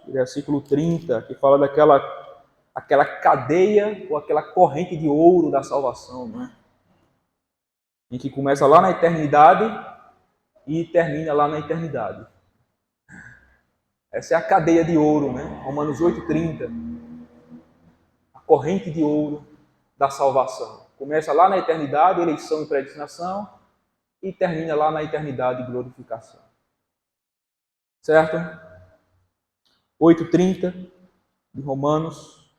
versículo 30, que fala aquela cadeia ou aquela corrente de ouro da salvação, né? Em que começa lá na eternidade e termina lá na eternidade. Essa é a cadeia de ouro, né? Romanos 8:30. A corrente de ouro da salvação. Começa lá na eternidade, eleição e predestinação, e termina lá na eternidade, glorificação. Certo? 8:30 de Romanos.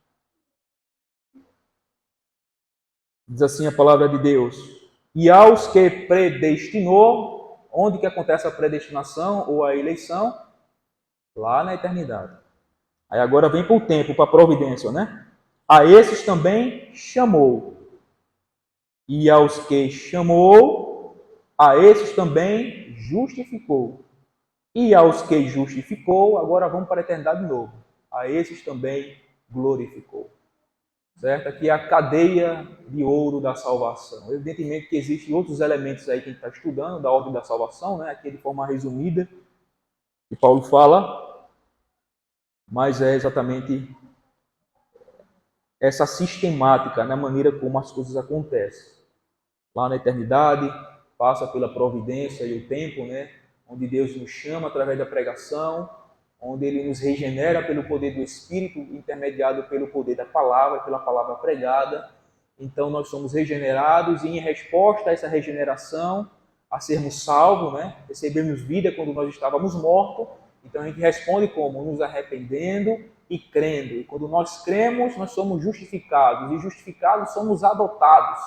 Diz assim a palavra de Deus. E aos que predestinou, onde que acontece a predestinação ou a eleição? Lá na eternidade. Aí agora vem para o tempo, para a providência, né? A esses também chamou. E aos que chamou, a esses também justificou. E aos que justificou, agora vamos para a eternidade de novo. A esses também glorificou. Certo? Aqui é a cadeia de ouro da salvação. Evidentemente que existem outros elementos aí que a gente está estudando, da ordem da salvação, né? Aqui de forma resumida, que Paulo fala, mas é exatamente essa sistemática na maneira como as coisas acontecem. Lá na eternidade, passa pela providência e o tempo, né? Onde Deus nos chama através da pregação, onde Ele nos regenera pelo poder do Espírito, intermediado pelo poder da palavra, pela palavra pregada. Então nós somos regenerados e em resposta a essa regeneração, a sermos salvos, né? Recebemos vida quando nós estávamos mortos. Então a gente responde como? Nos arrependendo e crendo. E quando nós cremos, nós somos justificados. E justificados somos adotados,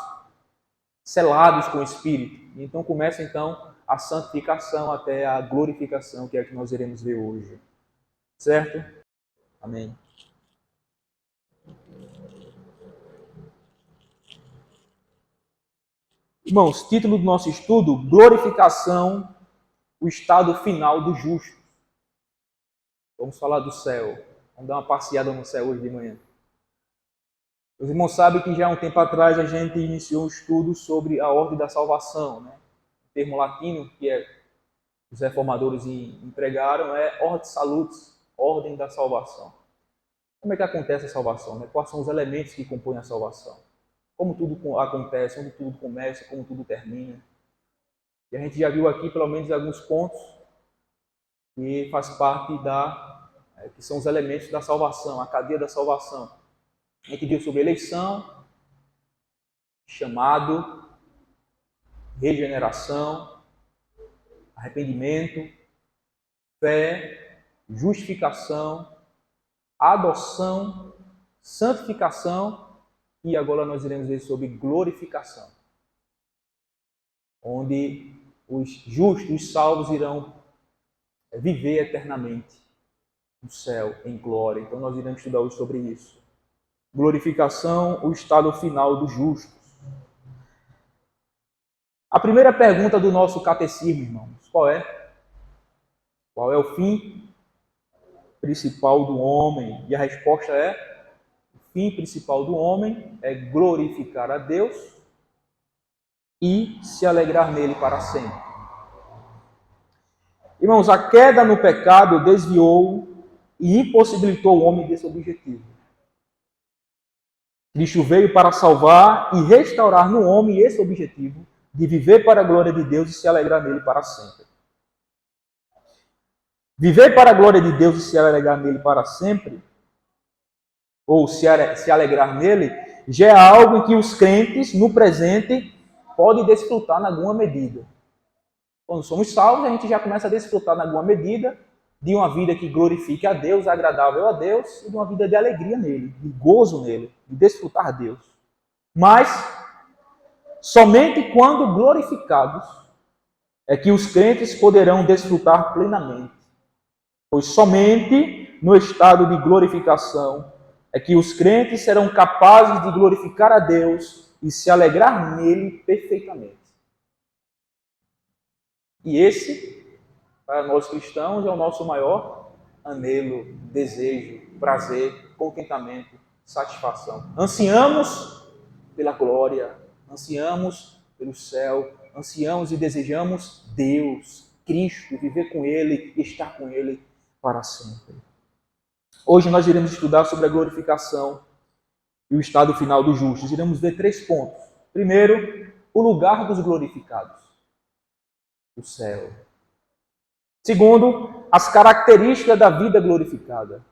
selados com o Espírito. E então começa a santificação até a glorificação, que é a que nós iremos ver hoje. Certo? Amém. Irmãos, título do nosso estudo: Glorificação, o estado final do justo. Vamos falar do céu. Vamos dar uma passeada no céu hoje de manhã. Os irmãos sabem que já há um tempo atrás a gente iniciou um estudo sobre a ordem da salvação, né? O termo latino que os reformadores empregaram é Ordo Salutis, ordem da salvação. Como é que acontece a salvação? Né? Quais são os elementos que compõem a salvação? Como tudo acontece, onde tudo começa, como tudo termina. E a gente já viu aqui pelo menos alguns pontos que faz parte que são os elementos da salvação, a cadeia da salvação. A gente viu sobre eleição, chamado, regeneração, arrependimento, fé, justificação, adoção, santificação e agora nós iremos ver sobre glorificação, onde os justos, os salvos irão viver eternamente no céu, em glória. Então nós iremos estudar hoje sobre isso. Glorificação, o estado final dos justos. A primeira pergunta do nosso catecismo, irmãos, qual é? Qual é o fim principal do homem? E a resposta é: o fim principal do homem é glorificar a Deus e se alegrar nele para sempre. Irmãos, a queda no pecado desviou e impossibilitou o homem desse objetivo. Cristo veio para salvar e restaurar no homem esse objetivo de viver para a glória de Deus e se alegrar nele para sempre. Viver para a glória de Deus e se alegrar nele para sempre, ou se alegrar nele, já é algo em que os crentes, no presente, podem desfrutar em alguma medida. Quando somos salvos, a gente já começa a desfrutar em alguma medida de uma vida que glorifique a Deus, agradável a Deus, e de uma vida de alegria nele, de gozo nele, de desfrutar a Deus. Mas, somente quando glorificados, é que os crentes poderão desfrutar plenamente. Pois somente no estado de glorificação é que os crentes serão capazes de glorificar a Deus e se alegrar nele perfeitamente. E esse, para nós cristãos, é o nosso maior anelo, desejo, prazer, contentamento, satisfação. Ansiamos pela glória, ansiamos pelo céu, ansiamos e desejamos Deus, Cristo, viver com Ele e estar com Ele para sempre. Hoje nós iremos estudar sobre a glorificação e o estado final dos justos. Iremos ver 3 pontos. Primeiro, o lugar dos glorificados, o céu. Segundo, as características da vida glorificada.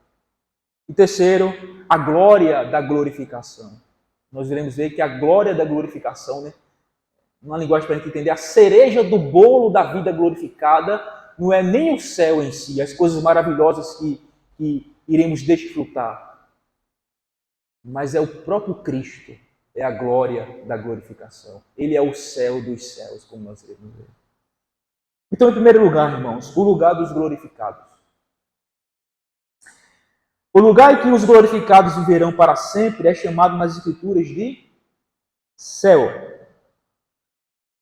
E terceiro, a glória da glorificação. Nós iremos ver que a glória da glorificação, né, uma linguagem para a gente entender, a cereja do bolo da vida glorificada não é nem o céu em si, as coisas maravilhosas que iremos desfrutar, mas é o próprio Cristo, é a glória da glorificação. Ele é o céu dos céus, como nós iremos ver. Então, em primeiro lugar, irmãos, o lugar dos glorificados. O lugar em que os glorificados viverão para sempre é chamado nas Escrituras de céu.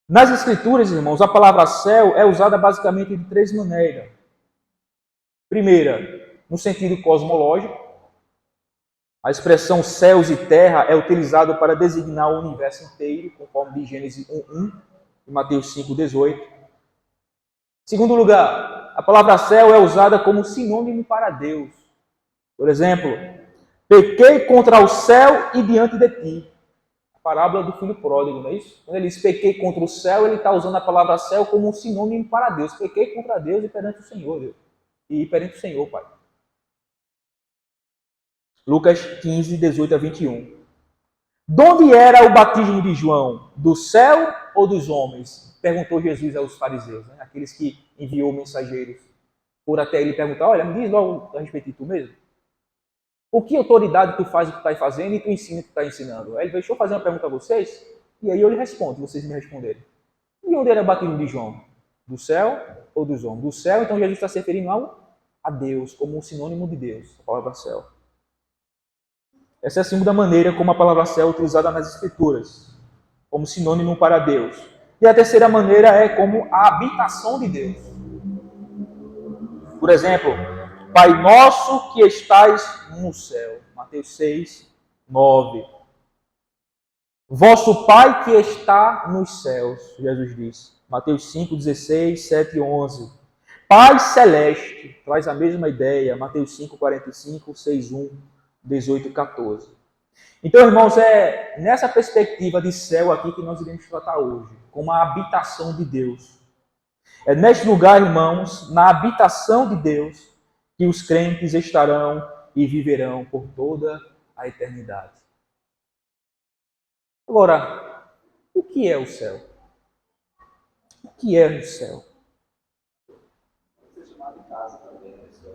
Nas Escrituras, irmãos, a palavra céu é usada basicamente de 3 maneiras. Primeira, no sentido cosmológico. A expressão céus e terra é utilizada para designar o universo inteiro, conforme de Gênesis 1:1 e Mateus 5:18. Segundo lugar, a palavra céu é usada como sinônimo para Deus. Por exemplo, pequei contra o céu e diante de ti. A parábola do filho pródigo, não é isso? Quando ele diz pequei contra o céu, ele está usando a palavra céu como um sinônimo para Deus. Pequei contra Deus e perante o Senhor, Deus. E perante o Senhor, Pai. Lucas 15:18-21. De onde era o batismo de João? Do céu ou dos homens? Perguntou Jesus aos fariseus, né? Aqueles que enviou mensageiros. Por até ele perguntar, olha, me diz logo a respeito de tu mesmo. Por que autoridade tu faz o que tu está fazendo e tu ensina o que tu está ensinando? Aí ele deixou fazer uma pergunta a vocês, e aí eu lhe respondo, vocês me responderem. E onde era o batismo de João? Do céu ou dos homens? Do céu, então Jesus está se referindo a Deus, como um sinônimo de Deus, a palavra céu. Essa é a segunda maneira como a palavra céu é utilizada nas Escrituras, como sinônimo para Deus. E a terceira maneira é como a habitação de Deus. Por exemplo, Pai nosso que estais no céu. Mateus 6:9. Vosso Pai que está nos céus, Jesus diz. Mateus 5:16, 7 e 11. Pai celeste, traz a mesma ideia. Mateus 5:45, 6:1, 18 e 14. Então, irmãos, é nessa perspectiva de céu aqui que nós iremos tratar hoje, como a habitação de Deus. É neste lugar, irmãos, na habitação de Deus, que os crentes estarão e viverão por toda a eternidade. Agora, o que é o céu? O que é o céu?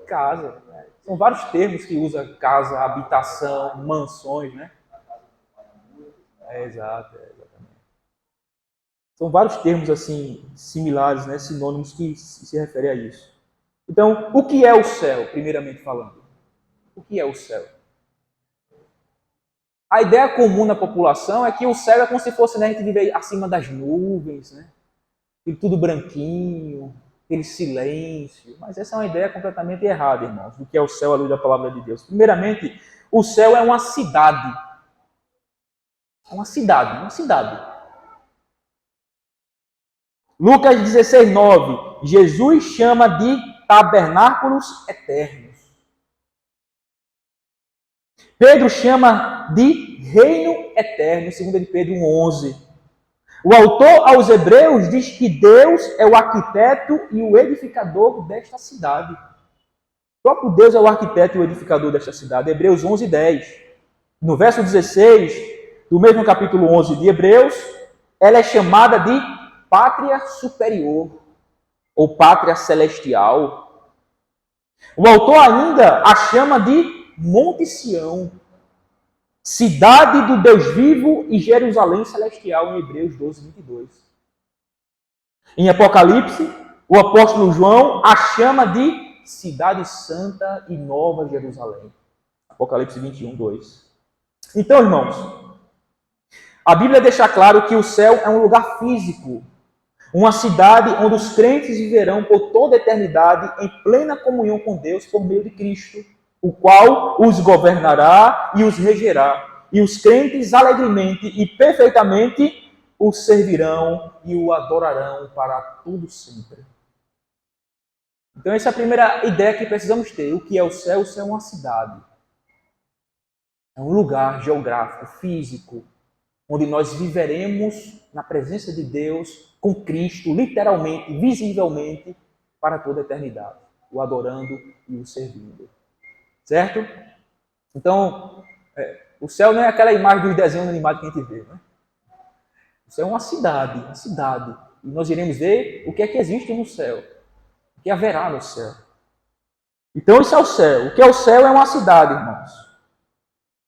Casa. Né? São vários termos que usa casa, habitação, mansões, né? Exatamente. São vários termos assim similares, né? Sinônimos que se referem a isso. Então, o que é o céu, primeiramente falando? O que é o céu? A ideia comum na população é que o céu é como se fosse, né, a gente viver acima das nuvens, né? Tudo branquinho, aquele silêncio. Mas essa é uma ideia completamente errada, irmãos, do que é o céu à luz da palavra de Deus. Primeiramente, o céu é uma cidade. Uma cidade. Lucas 16:9. Jesus chama de tabernáculos eternos. Pedro chama de reino eterno, segundo de Pedro 1:11. O autor aos Hebreus diz que Deus é o arquiteto e o edificador desta cidade. O próprio Deus é o arquiteto e o edificador desta cidade. Hebreus 11:10. No verso 16, do mesmo capítulo 11 de Hebreus, ela é chamada de pátria superior, ou pátria celestial. O autor ainda a chama de Monte Sião, cidade do Deus vivo e Jerusalém celestial, em Hebreus 12:22. Em Apocalipse, o apóstolo João a chama de cidade santa e nova Jerusalém. Apocalipse 21:2. Então, irmãos, a Bíblia deixa claro que o céu é um lugar físico, uma cidade onde os crentes viverão por toda a eternidade em plena comunhão com Deus por meio de Cristo, o qual os governará e os regerá. E os crentes alegremente e perfeitamente o servirão e o adorarão para tudo sempre. Então essa é a primeira ideia que precisamos ter. O que é o céu? O céu é uma cidade. É um lugar geográfico, físico, onde nós viveremos na presença de Deus, com Cristo, literalmente, visivelmente, para toda a eternidade, o adorando e o servindo. Certo? Então, o céu não é aquela imagem dos desenhos animados que a gente vê, né? O céu é uma cidade. E nós iremos ver o que é que existe no céu, o que haverá no céu. Então, isso é o céu. O que é o céu é uma cidade, irmãos,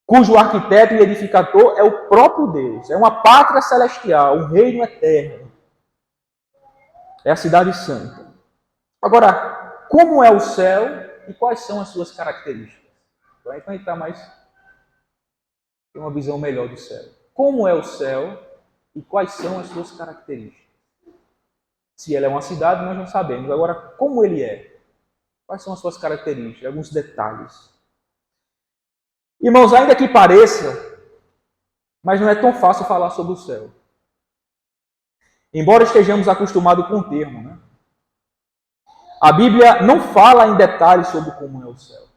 cujo arquiteto e edificador é o próprio Deus. É uma pátria celestial, um reino eterno. É a cidade santa. Agora, como é o céu e quais são as suas características? Então, aí vai entrar mais, tem uma visão melhor do céu. Como é o céu e quais são as suas características? Se ela é uma cidade, nós não sabemos. Agora, como ele é? Quais são as suas características? Alguns detalhes. Irmãos, ainda que pareça, mas não é tão fácil falar sobre o céu. Embora estejamos acostumados com o termo, né? A Bíblia não fala em detalhes sobre como é o céu.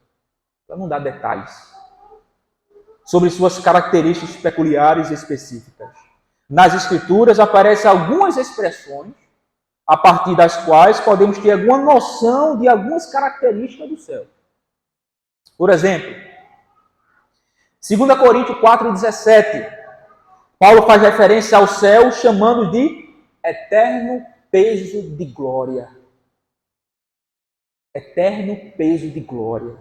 Ela não dá detalhes sobre suas características peculiares e específicas. Nas Escrituras aparecem algumas expressões a partir das quais podemos ter alguma noção de algumas características do céu. Por exemplo, 2 Coríntios 4,17, Paulo faz referência ao céu chamando de eterno peso de glória. Eterno peso de glória.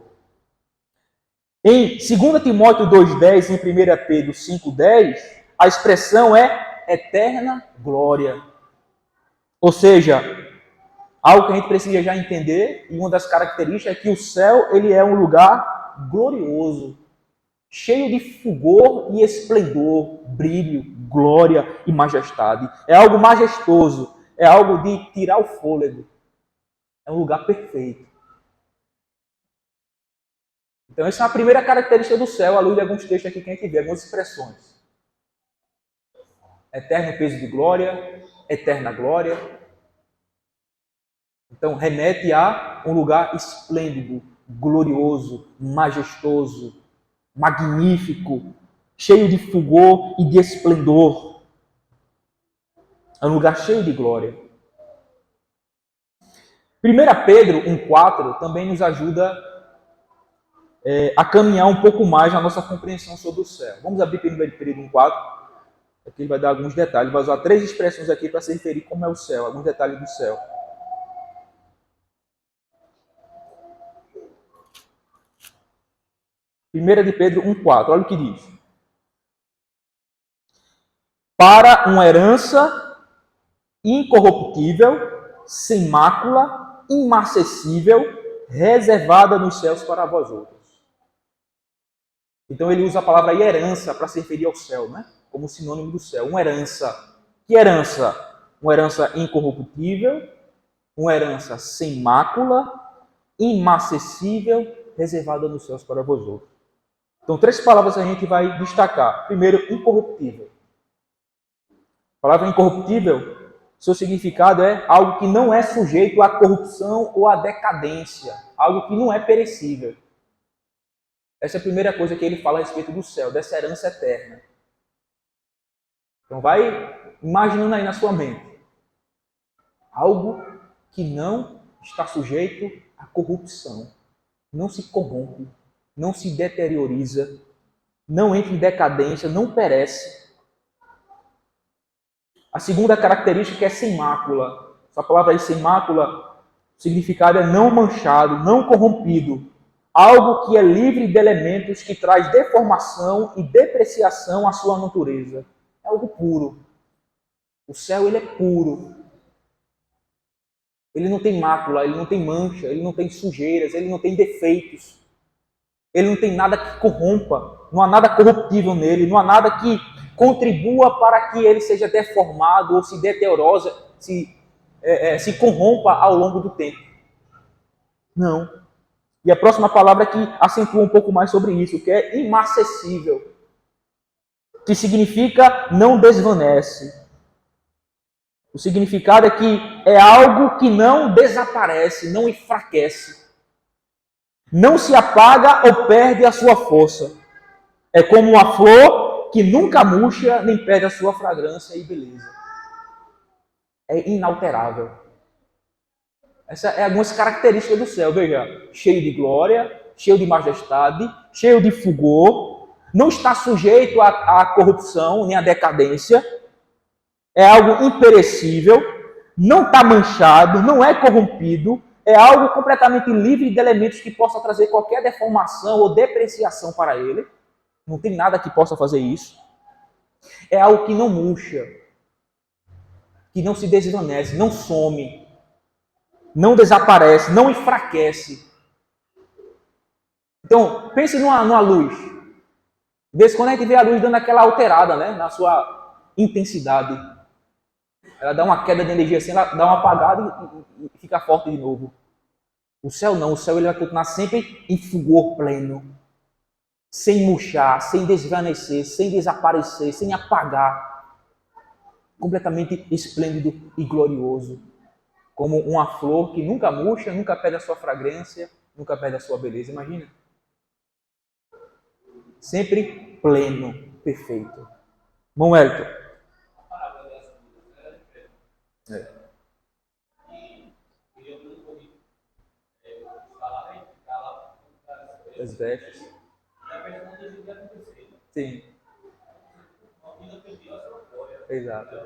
Em 2 Timóteo 2,10 e em 1 Pedro 5,10, a expressão é eterna glória. Ou seja, algo que a gente precisa já entender, e uma das características é que o céu ele é um lugar glorioso, cheio de fulgor e esplendor, brilho, glória e majestade. É algo majestoso, é algo de tirar o fôlego. É um lugar perfeito. Então essa é a primeira característica do céu, à luz de alguns textos aqui que a gente vê, algumas expressões. Eterno peso de glória, eterna glória. Então remete a um lugar esplêndido, glorioso, majestoso, magnífico, cheio de fulgor e de esplendor. É um lugar cheio de glória. 1 Pedro 1,4 também nos ajuda a caminhar um pouco mais na nossa compreensão sobre o céu. Vamos abrir 1 Pedro 1,4. Aqui ele vai dar alguns detalhes. Ele vai usar 3 expressões aqui para se referir como é o céu, alguns detalhes do céu. 1 de Pedro 1,4. Olha o que diz. Para uma herança incorruptível, sem mácula, imarcessível, reservada nos céus para vós outros. Então ele usa a palavra herança para se referir ao céu, né? Como sinônimo do céu. Uma herança. Que herança? Uma herança incorruptível, uma herança sem mácula, imarcessível, reservada nos céus para vós outros. Então 3 palavras a gente vai destacar. Primeiro, incorruptível. A palavra incorruptível, seu significado é algo que não é sujeito à corrupção ou à decadência. Algo que não é perecível. Essa é a primeira coisa que ele fala a respeito do céu, dessa herança eterna. Então vai imaginando aí na sua mente. Algo que não está sujeito à corrupção. Não se corrompe, não se deterioriza, não entra em decadência, não perece. A segunda característica é sem mácula. Essa palavra aí, sem mácula, o significado é não manchado, não corrompido. Algo que é livre de elementos que traz deformação e depreciação à sua natureza. É algo puro. O céu ele é puro. Ele não tem mácula, ele não tem mancha, ele não tem sujeiras, ele não tem defeitos. Ele não tem nada que corrompa. Não há nada corruptível nele, não há nada que contribua para que ele seja deformado ou se deteriore, se corrompa ao longo do tempo. Não. E a próxima palavra que acentua um pouco mais sobre isso, que é imarcessível, que significa não desvanece. O significado é que é algo que não desaparece, não enfraquece, não se apaga ou perde a sua força. É como uma flor que nunca murcha nem perde a sua fragrância e beleza. É inalterável. Essas é algumas características do céu, veja, cheio de glória, cheio de majestade, cheio de fulgor, não está sujeito à corrupção nem à decadência, é algo imperecível, não está manchado, não é corrompido, é algo completamente livre de elementos que possa trazer qualquer deformação ou depreciação para ele, não tem nada que possa fazer isso, é algo que não murcha, que não se desvanece, não some, não desaparece, não enfraquece. Então, pense numa luz. De vez em quando a gente vê a luz dando aquela alterada, né, na sua intensidade. Ela dá uma queda de energia assim, ela dá uma apagada e fica forte de novo. O céu não, o céu ele vai continuar sempre em fulgor pleno. Sem murchar, sem desvanecer, sem desaparecer, sem apagar. Completamente esplêndido e glorioso. Como uma flor que nunca murcha, nunca perde a sua fragrância, nunca perde a sua beleza. Imagina. Sempre pleno, perfeito. Bom, Elton. É. As vestes. Sim. Exato.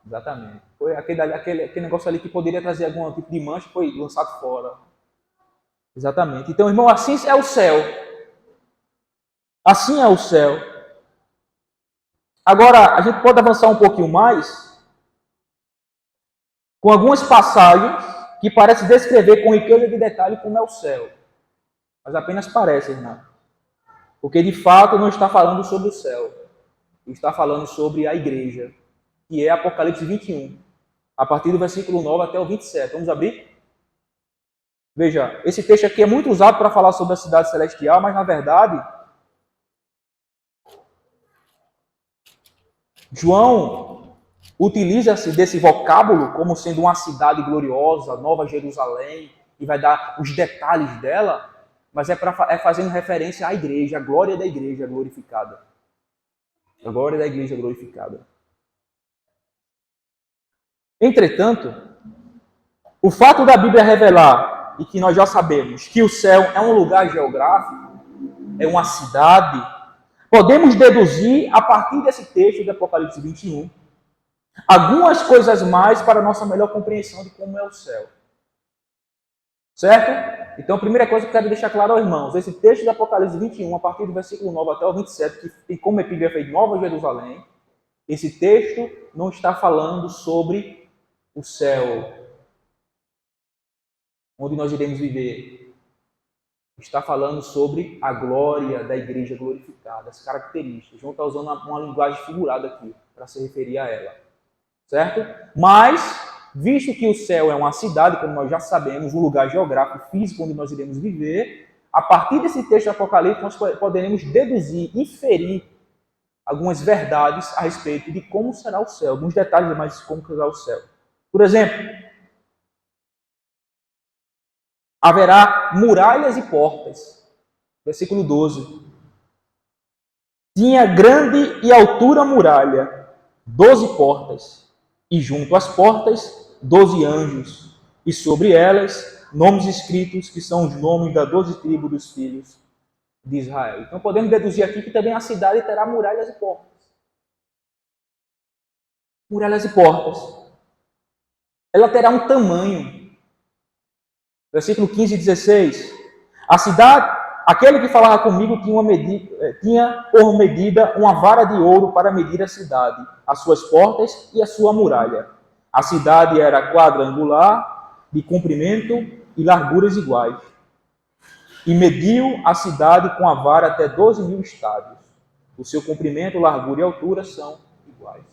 Exatamente. Foi aquele negócio ali que poderia trazer algum tipo de mancha, foi lançado fora. Exatamente. Então, irmão, assim é o céu. Assim é o céu. Agora, a gente pode avançar um pouquinho mais com algumas passagens que parecem descrever com riqueza de detalhe como é o céu. Mas apenas parece, irmão. Porque, de fato, não está falando sobre o céu. Está falando sobre a igreja, que é Apocalipse 21. A partir do versículo 9 até o 27. Vamos abrir? Veja, esse texto aqui é muito usado para falar sobre a cidade celestial, mas, na verdade, João utiliza-se desse vocábulo como sendo uma cidade gloriosa, Nova Jerusalém, e vai dar os detalhes dela, mas é fazendo referência à igreja, à glória da igreja glorificada. A glória da igreja glorificada. Entretanto, o fato da Bíblia revelar, e que nós já sabemos, que o céu é um lugar geográfico, é uma cidade, podemos deduzir, a partir desse texto de Apocalipse 21, algumas coisas mais para a nossa melhor compreensão de como é o céu. Certo? Então, a primeira coisa que eu quero deixar claro aos irmãos, esse texto de Apocalipse 21, a partir do versículo 9 até o 27, que tem como epígrafe de Nova Jerusalém, esse texto não está falando sobre o céu, onde nós iremos viver. Está falando sobre a glória da igreja glorificada, as características. João está usando uma linguagem figurada aqui, para se referir a ela. Certo? Mas, visto que o céu é uma cidade, como nós já sabemos, um lugar geográfico, físico, onde nós iremos viver, a partir desse texto do Apocalipse, nós poderemos deduzir, inferir algumas verdades a respeito de como será o céu, alguns detalhes mais de como será o céu. Por exemplo, haverá muralhas e portas. Versículo 12. Tinha grande e altura muralha, 12 portas, e junto às portas, 12 anjos, e sobre elas, nomes escritos, que são os nomes das 12 tribos dos filhos de Israel. Então podemos deduzir aqui que também a cidade terá muralhas e portas. Muralhas e portas. Ela terá um tamanho. Versículo 15 e 16. A cidade, aquele que falava comigo tinha por medida uma vara de ouro para medir a cidade, as suas portas e a sua muralha. A cidade era quadrangular, de comprimento e larguras iguais. E mediu a cidade com a vara até 12.000 estádios. O seu comprimento, largura e altura são iguais.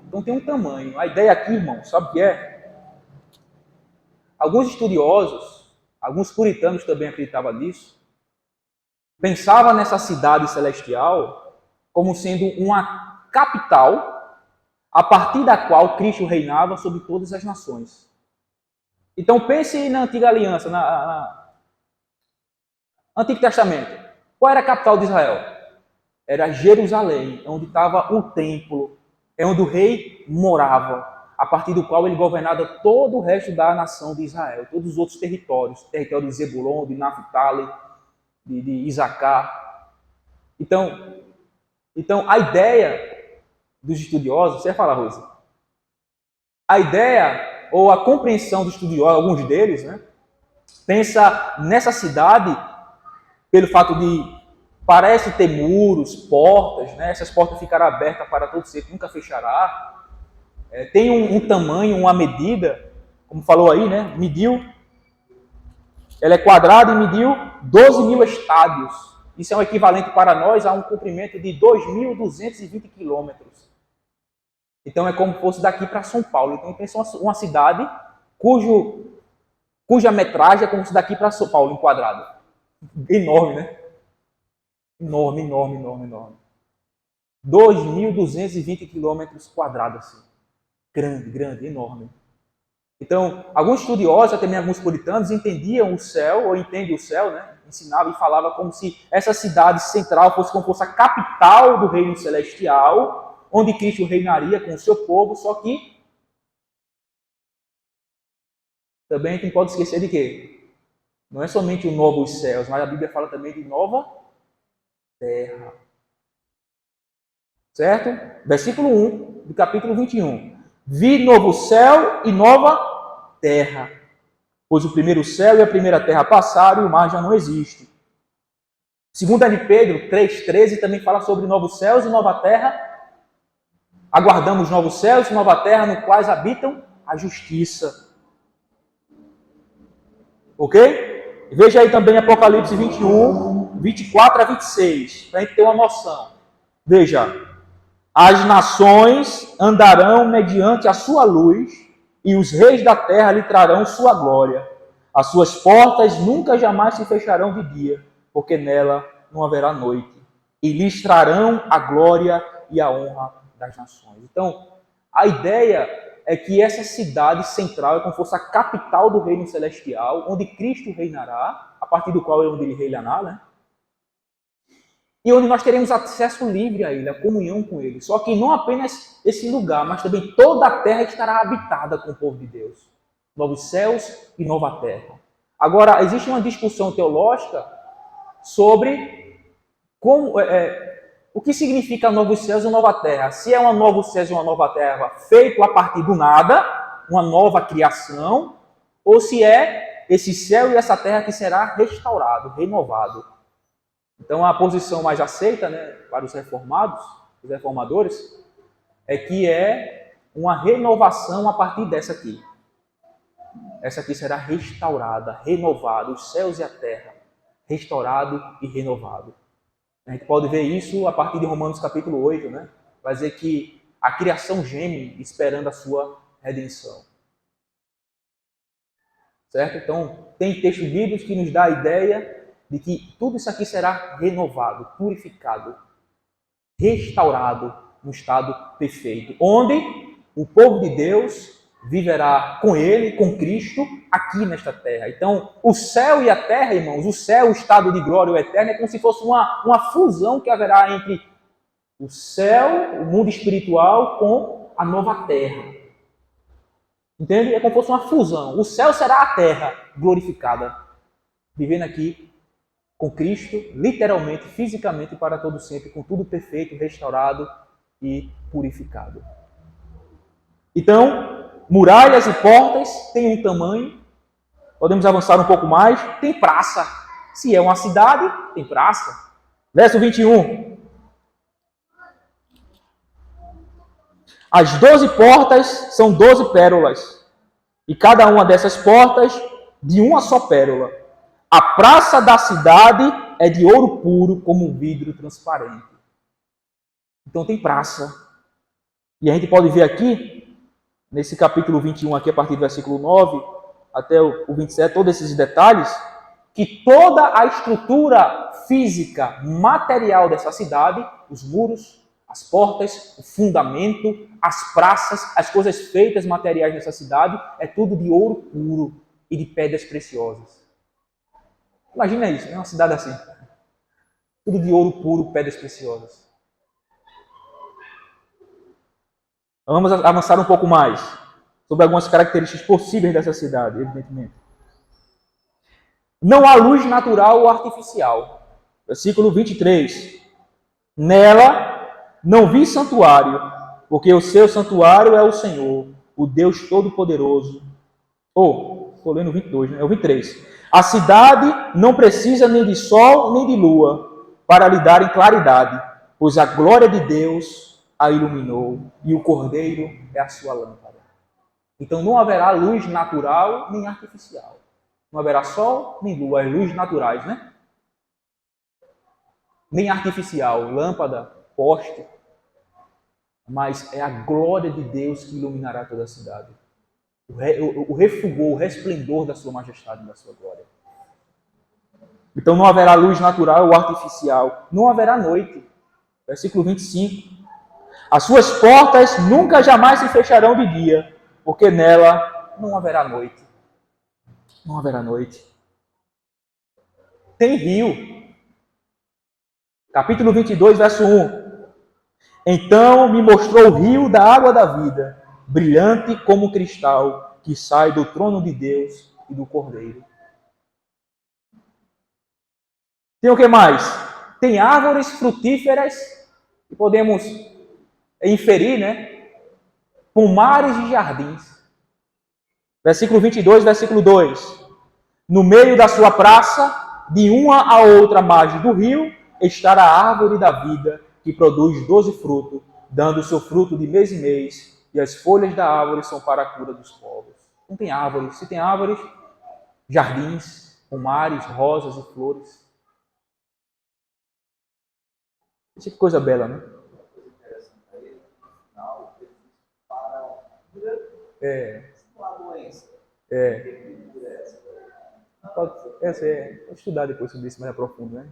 Então tem um tamanho. A ideia aqui, irmão, sabe o que é? Alguns estudiosos, alguns puritanos também acreditavam nisso, pensavam nessa cidade celestial como sendo uma capital a partir da qual Cristo reinava sobre todas as nações. Então pense na antiga aliança, Antigo Testamento. Qual era a capital de Israel? Era Jerusalém, onde estava o templo, é onde o rei morava, a partir do qual ele governava todo o resto da nação de Israel, todos os outros territórios, território de Zebulon, de Naphtali, de Isacar. Então, a ideia dos estudiosos, você ia falar, Rose? A ideia, ou a compreensão dos estudiosos, alguns deles, né, pensa nessa cidade, pelo fato de parece ter muros, portas, né, essas portas ficarão abertas para todo sempre, nunca fechará. Tem um tamanho, uma medida, como falou aí, né, mediu, ela é quadrada e mediu 12 mil estádios. Isso é um equivalente para nós a um comprimento de 2.220 quilômetros. Então é como se fosse daqui para São Paulo. Então pensa uma cidade cuja metragem é como se daqui para São Paulo, em quadrado. Enorme, né? Enorme. 2.220 quilômetros quadrados, assim. Grande, enorme. Então, alguns estudiosos, também alguns puritanos, entendiam o céu, ou entendem o céu, né? Ensinava e falava como se essa cidade central fosse como fosse a capital do reino celestial, onde Cristo reinaria com o seu povo, só que também a gente não pode esquecer de quê? Não é somente o novo céus, mas a Bíblia fala também de nova terra. Certo? Versículo 1 do capítulo 21. Vi novo céu e nova terra, pois o primeiro céu e a primeira terra passaram e o mar já não existe. Segunda de Pedro 3,13 também fala sobre novos céus e nova terra. Aguardamos novos céus e nova terra no quais habitam a justiça. Ok? Veja aí também Apocalipse 21, 24 a 26, para a gente ter uma noção. Veja. As nações andarão mediante a sua luz, e os reis da terra lhe trarão sua glória. As suas portas nunca jamais se fecharão de dia, porque nela não haverá noite. E lhes trarão a glória e a honra das nações. Então, a ideia é que essa cidade central é como se fosse a capital do reino celestial, onde Cristo reinará, a partir do qual é onde ele reinará, né? E onde nós teremos acesso livre a Ele, a comunhão com Ele. Só que não apenas esse lugar, mas também toda a terra estará habitada com o povo de Deus. Novos céus e nova terra. Agora, existe uma discussão teológica sobre o que significa novos céus e nova terra. Se é um novo céus e uma nova terra feito a partir do nada, uma nova criação, ou se é esse céu e essa terra que será restaurado, renovado. Então, a posição mais aceita, né, para os reformados, os reformadores, é que é uma renovação a partir dessa aqui. Essa aqui será restaurada, renovada, os céus e a terra, restaurado e renovado. A gente pode ver isso a partir de Romanos capítulo 8, né? Vai dizer que a criação geme esperando a sua redenção. Certo? Então, tem textos bíblicos que nos dá a ideia de que tudo isso aqui será renovado, purificado, restaurado no estado perfeito, onde o povo de Deus viverá com Ele, com Cristo, aqui nesta terra. Então, o céu e a terra, irmãos, o céu, o estado de glória, o eterno, é como se fosse uma fusão que haverá entre o céu, o mundo espiritual, com a nova terra. Entende? É como se fosse uma fusão. O céu será a terra glorificada, vivendo aqui com Cristo, literalmente, fisicamente, para todo sempre, com tudo perfeito, restaurado e purificado. Então, muralhas e portas têm um tamanho, podemos avançar um pouco mais, tem praça. Se é uma cidade, tem praça. Verso 21. As 12 portas são 12 pérolas, e cada uma dessas portas de uma só pérola. A praça da cidade é de ouro puro, como um vidro transparente. Então tem praça. E a gente pode ver aqui, nesse capítulo 21, aqui a partir do versículo 9 até o 27, todos esses detalhes, que toda a estrutura física, material dessa cidade, os muros, As portas, o fundamento, as praças, as coisas feitas, materiais nessa cidade, é tudo de ouro puro e de pedras preciosas. Imagina isso, né? Uma cidade assim. Tudo de ouro puro, pedras preciosas. Vamos avançar um pouco mais sobre algumas características possíveis dessa cidade, evidentemente. Não há luz natural ou artificial. Versículo 23. Nela não vi santuário, porque o seu santuário é o Senhor, o Deus Todo-Poderoso. Estou lendo o 22, né? É o 23. A cidade não precisa nem de sol nem de lua para lhe darem claridade, pois a glória de Deus a iluminou e o Cordeiro é a sua lâmpada. Então não haverá luz natural nem artificial. Não haverá sol nem lua, as luzes naturais, né? Nem artificial, lâmpada, poste. Mas é a glória de Deus que iluminará toda a cidade. O refulgor, o resplendor da sua majestade e da sua glória. Então não haverá luz natural ou artificial. Não haverá noite. Versículo 25. As suas portas nunca jamais se fecharão de dia, porque nela não haverá noite. Não haverá noite. Tem rio. Capítulo 22, verso 1. Então me mostrou o rio da água da vida, brilhante como cristal, que sai do trono de Deus e do Cordeiro. Tem o que mais? Tem árvores frutíferas, que podemos inferir, né? Pomares e jardins. Versículo 22, versículo 2. No meio da sua praça, de uma a outra margem do rio, está a árvore da vida, que produz 12 frutos, dando o seu fruto de mês em mês, e as folhas da árvore são para a cura dos povos. Não tem árvores. Se tem árvores, jardins, pomares, rosas e flores. Isso é que coisa bela, né? Pode estudar depois sobre isso mais a profundo, né?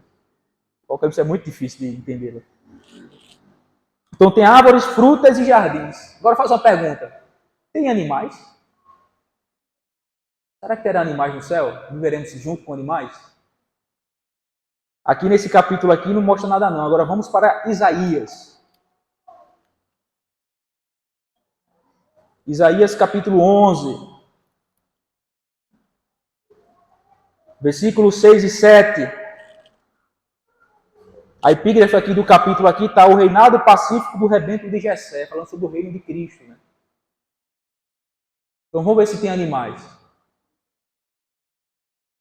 Isso é muito difícil de entender. Então tem árvores, frutas e jardins. Agora faz uma pergunta. Tem animais? Será que terá animais no céu? Viveremos junto com animais? Aqui nesse capítulo aqui não mostra nada não. Agora vamos para Isaías. Isaías capítulo 11. Versículos 6 e 7. A epígrafe aqui do capítulo aqui está o reinado pacífico do rebento de Jessé, falando sobre o reino de Cristo, né? Então vamos ver se tem animais.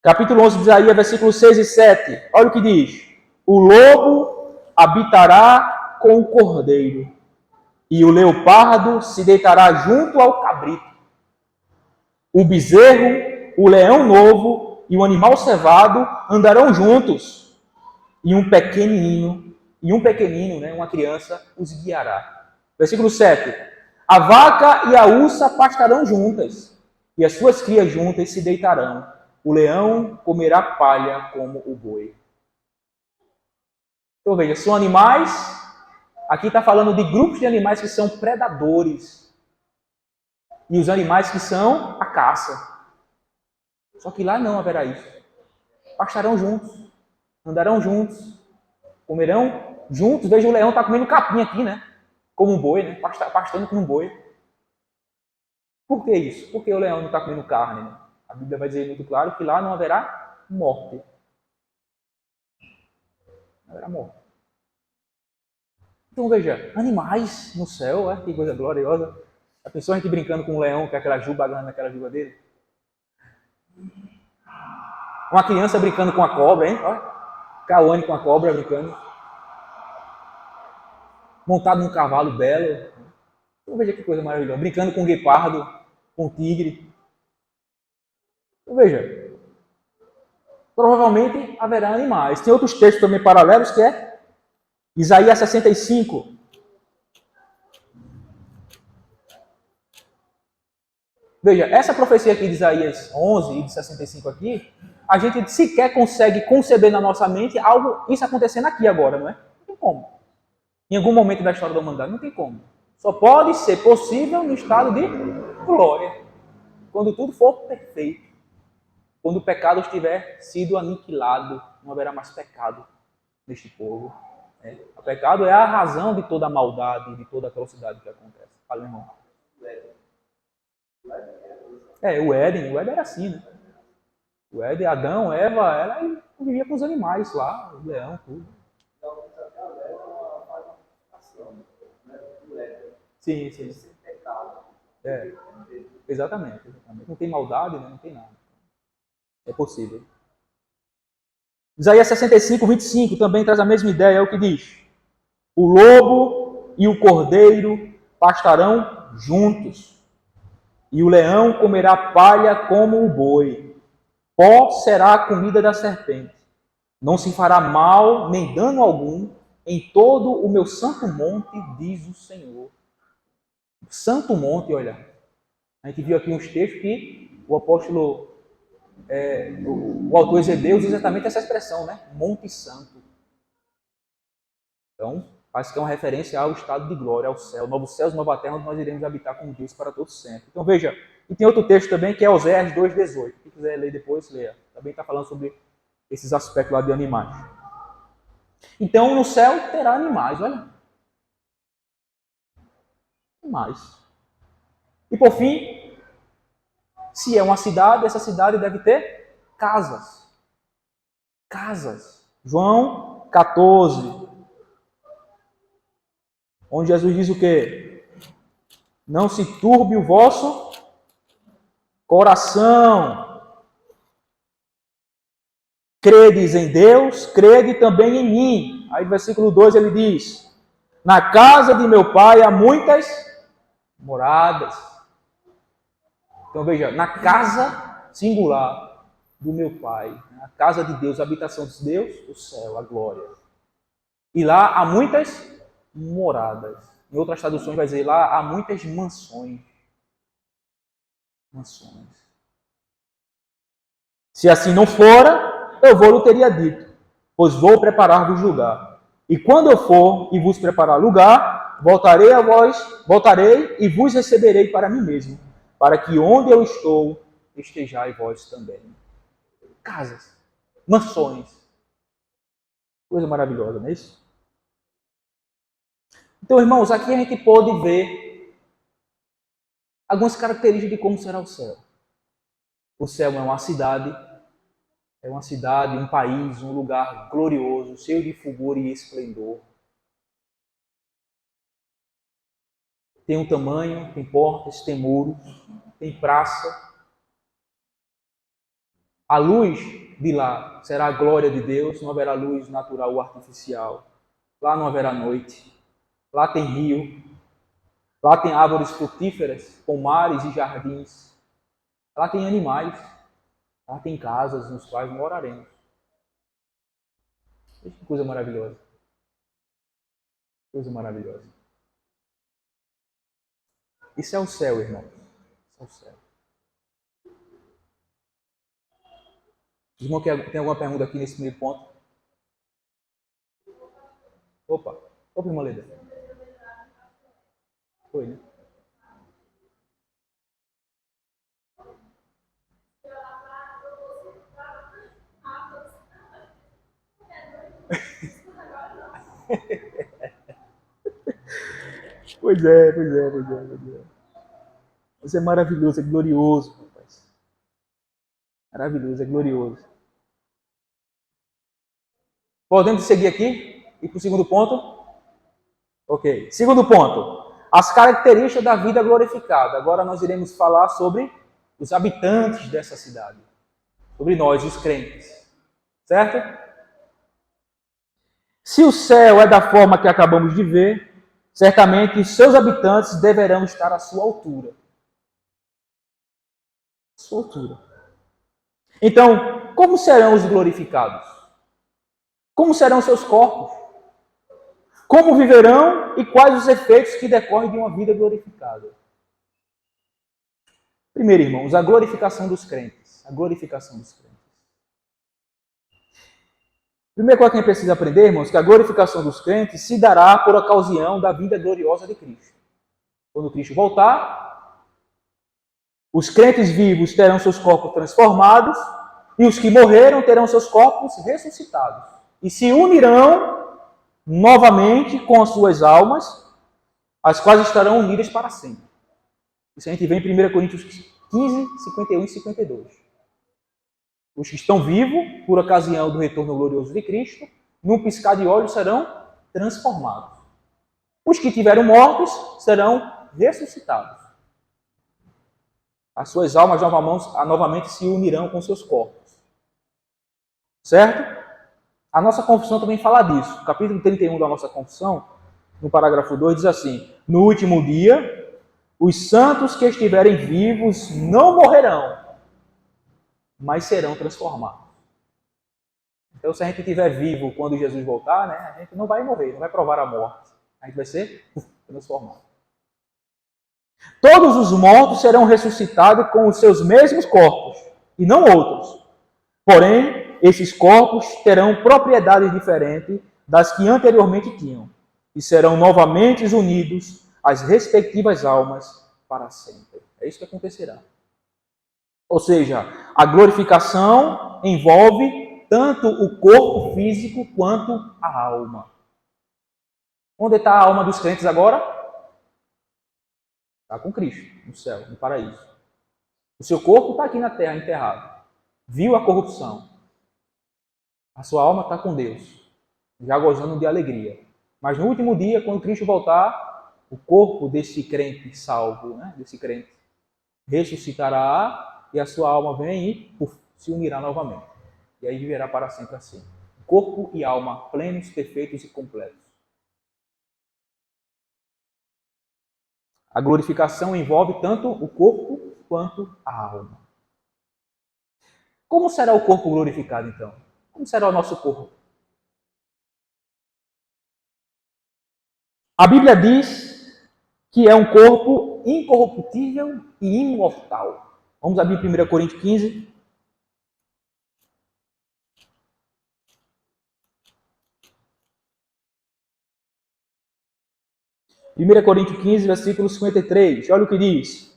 Capítulo 11 de Isaías, versículos 6 e 7. Olha o que diz. O lobo habitará com o cordeiro, e o leopardo se deitará junto ao cabrito. O bezerro, o leão novo e o animal cevado andarão juntos, e um pequenino, né, uma criança, os guiará. Versículo 7. A vaca e a ursa pastarão juntas, e as suas crias juntas se deitarão. O leão comerá palha como o boi. Então veja, são animais, aqui está falando de grupos de animais que são predadores, e os animais que são a caça. Só que lá não haverá isso. Pastarão juntos, andarão juntos, comerão juntos. Veja, o leão está comendo capim aqui, né? Como um boi, né? Pastando como um boi. Por que isso? Porque o leão não está comendo carne, né? A Bíblia vai dizer muito claro que lá não haverá morte. Não haverá morte. Então veja, animais no céu, que coisa gloriosa. A pessoa a gente brincando com um leão, com aquela juba, agarrando aquela juba dele. Uma criança brincando com a cobra, hein? Olha, Cauane com a cobra brincando. Montado num cavalo belo. Então veja que coisa maravilhosa. Brincando com um guepardo, com um tigre. Então veja. Provavelmente haverá animais. Tem outros textos também paralelos que é Isaías 65. Veja, essa profecia aqui de Isaías 11 e de 65 aqui, a gente sequer consegue conceber na nossa mente algo, isso acontecendo aqui agora, não é? Não tem como. Em algum momento da história da humanidade. Não tem como. Só pode ser possível no estado de glória. Quando tudo for perfeito. Quando o pecado estiver sido aniquilado. Não haverá mais pecado neste povo. O pecado é a razão de toda a maldade, de toda a atrocidade que acontece. Fala, irmão. O Éden era assim, né? O Éden, Adão, Eva, ela vivia com os animais lá, o leão, tudo. Sim, sim. Exatamente. Não tem maldade, né? Não tem nada. É possível. Isaías 65, 25 também traz a mesma ideia, é o que diz. O lobo e o cordeiro pastarão juntos, e o leão comerá palha como o boi. Pó será a comida da serpente. Não se fará mal nem dano algum em todo o meu santo monte, diz o Senhor. Santo monte, olha. A gente viu aqui uns textos que o apóstolo, o autor Ezebeu usa exatamente essa expressão, né? Monte Santo. Então, parece que é uma referência ao estado de glória, ao céu. Novos céus, nova terra, onde nós iremos habitar com Deus para todos sempre. Então, veja, e tem outro texto também que é Oséias 2,18. Quem quiser ler depois, leia. Também está falando sobre esses aspectos lá de animais. Então, no céu terá animais, olha. Animais. E por fim, se é uma cidade, essa cidade deve ter casas. Casas. João 14. Onde Jesus diz o quê? Não se turbe o vosso coração. Credes em Deus, crede também em mim. Aí no versículo 2 ele diz: na casa de meu pai há muitas moradas. Então veja, na casa singular do meu pai, a casa de Deus, a habitação de Deus, o céu, a glória. E lá há muitas moradas. Em outras traduções vai dizer, lá há muitas mansões. Mansões. Se assim não fora, eu vou-lhe teria dito, pois vou preparar-vos lugar. E quando eu for e vos preparar lugar, voltarei a vós, voltarei e vos receberei para mim mesmo, para que onde eu estou, estejais vós também. Casas, mansões. Coisa maravilhosa, não é isso? Então, irmãos, aqui a gente pode ver algumas características de como será o céu. O céu é uma cidade, um país, um lugar glorioso, cheio de fulgor e esplendor. Tem um tamanho, tem portas, tem muros, tem praça. A luz de lá será a glória de Deus, não haverá luz natural ou artificial. Lá não haverá noite. Lá tem rio. Lá tem árvores frutíferas, pomares e jardins. Lá tem animais. Lá tem casas nos quais moraremos. Que coisa maravilhosa. Coisa maravilhosa. Isso é o céu, irmão. Isso é o céu. Irmão, tem alguma pergunta aqui nesse primeiro ponto? Opa, irmã Leda. Foi, né? Pois é. Isso é maravilhoso, é glorioso, rapaz. Maravilhoso, é glorioso. Podemos seguir aqui? E para o segundo ponto? Ok. Segundo ponto. As características da vida glorificada. Agora nós iremos falar sobre os habitantes dessa cidade. Sobre nós, os crentes. Certo? Se o céu é da forma que acabamos de ver, certamente os seus habitantes deverão estar à sua altura. Sua altura. Então, como serão os glorificados? Como serão seus corpos? Como viverão e quais os efeitos que decorrem de uma vida glorificada? Primeiro, irmãos, a glorificação dos crentes. A glorificação dos crentes. Primeira coisa que a gente precisa aprender, irmãos, que a glorificação dos crentes se dará por ocasião da vinda gloriosa de Cristo. Quando Cristo voltar, os crentes vivos terão seus corpos transformados e os que morreram terão seus corpos ressuscitados. E se unirão novamente com as suas almas, as quais estarão unidas para sempre. Isso a gente vê em 1 Coríntios 15, 51 e 52. Os que estão vivos, por ocasião do retorno glorioso de Cristo, num piscar de olhos serão transformados. Os que tiveram mortos serão ressuscitados. As suas almas novamente se unirão com seus corpos. Certo? A nossa confissão também fala disso. O capítulo 31 da nossa confissão, no parágrafo 2, diz assim: no último dia, os santos que estiverem vivos não morrerão, mas serão transformados. Então, se a gente estiver vivo quando Jesus voltar, né, a gente não vai morrer, não vai provar a morte. A gente vai ser transformado. Todos os mortos serão ressuscitados com os seus mesmos corpos, e não outros. Porém, esses corpos terão propriedades diferentes das que anteriormente tinham, e serão novamente unidos às respectivas almas para sempre. É isso que acontecerá. Ou seja, a glorificação envolve tanto o corpo físico quanto a alma. Onde está a alma dos crentes agora? Está com Cristo, no céu, no paraíso. O seu corpo está aqui na terra, enterrado. Viu a corrupção. A sua alma está com Deus, já gozando de alegria. Mas no último dia, quando Cristo voltar, o corpo desse crente salvo, né, desse crente, ressuscitará e a sua alma vem e se unirá novamente. E aí viverá para sempre assim. Corpo e alma plenos, perfeitos e completos. A glorificação envolve tanto o corpo quanto a alma. Como será o corpo glorificado, então? Como será o nosso corpo? A Bíblia diz que é um corpo incorruptível e imortal. Vamos abrir 1 Coríntios 15. 1 Coríntios 15, versículo 53. Olha o que diz.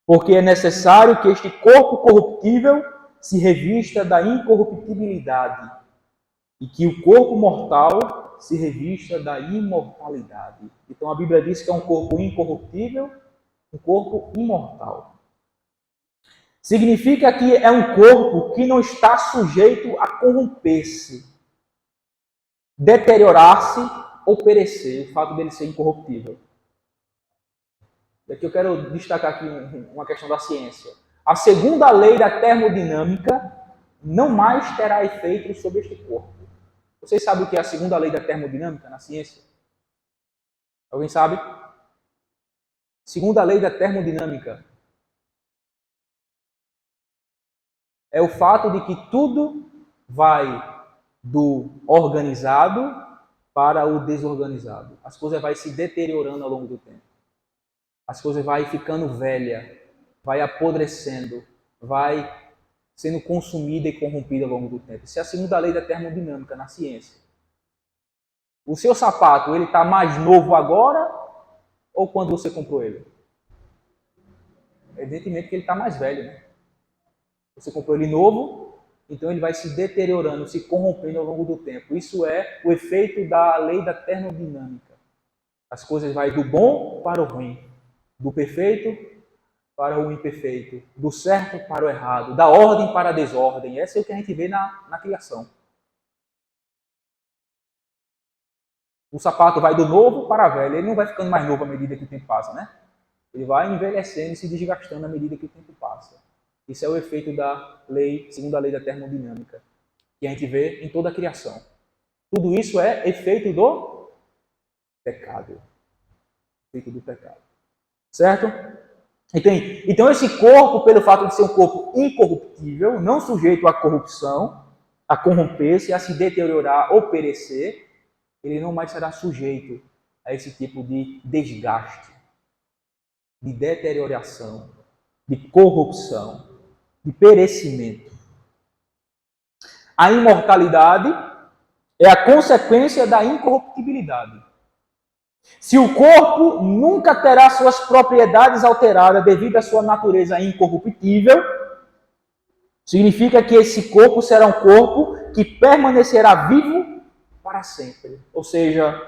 Porque é necessário que este corpo corruptível se revista da incorruptibilidade e que o corpo mortal se revista da imortalidade. Então a Bíblia diz que é um corpo incorruptível, um corpo imortal. Significa que é um corpo que não está sujeito a corromper-se, deteriorar-se ou perecer, o fato dele ser incorruptível. E aqui eu quero destacar aqui uma questão da ciência. A segunda lei da termodinâmica não mais terá efeitos sobre este corpo. Vocês sabem o que é a segunda lei da termodinâmica na ciência? Alguém sabe? Segunda lei da termodinâmica é o fato de que tudo vai do organizado para o desorganizado. As coisas vão se deteriorando ao longo do tempo. As coisas vão ficando velha, vai apodrecendo, vai sendo consumida e corrompida ao longo do tempo. Isso é a segunda lei da termodinâmica na ciência. O seu sapato, ele está mais novo agora ou quando você comprou ele? Evidentemente que ele está mais velho, né? Você comprou ele novo, então ele vai se deteriorando, se corrompendo ao longo do tempo. Isso é o efeito da lei da termodinâmica. As coisas vão do bom para o ruim, do perfeito para o imperfeito, do certo para o errado, da ordem para a desordem. Essa é o que a gente vê na criação. O sapato vai do novo para a velha, ele não vai ficando mais novo à medida que o tempo passa, né? Ele vai envelhecendo e se desgastando à medida que o tempo passa. Isso é o efeito da lei, segunda lei da termodinâmica, que a gente vê em toda a criação. Tudo isso é efeito do pecado. Efeito do pecado. Certo? Então esse corpo, pelo fato de ser um corpo incorruptível, não sujeito à corrupção, a corromper-se, a se deteriorar ou perecer, ele não mais será sujeito a esse tipo de desgaste, de deterioração, de corrupção, de perecimento. A imortalidade é a consequência da incorruptibilidade. Se o corpo nunca terá suas propriedades alteradas devido à sua natureza incorruptível, significa que esse corpo será um corpo que permanecerá vivo para sempre. Ou seja,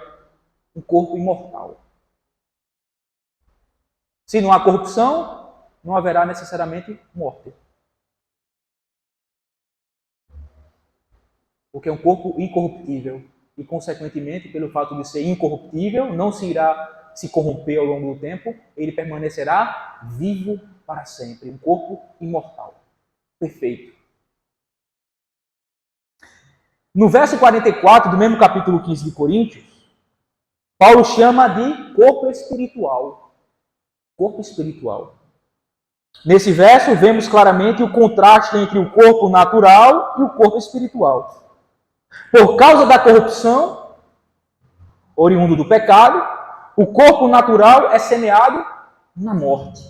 um corpo imortal. Se não há corrupção, não haverá necessariamente morte. Porque é um corpo incorruptível. E, consequentemente, pelo fato de ser incorruptível, não se irá se corromper ao longo do tempo, ele permanecerá vivo para sempre. Um corpo imortal. Perfeito. No verso 44 do mesmo capítulo 15 de Coríntios, Paulo chama de corpo espiritual. Corpo espiritual. Nesse verso, vemos claramente o contraste entre o corpo natural e o corpo espiritual. Por causa da corrupção, oriundo do pecado, o corpo natural é semeado na morte.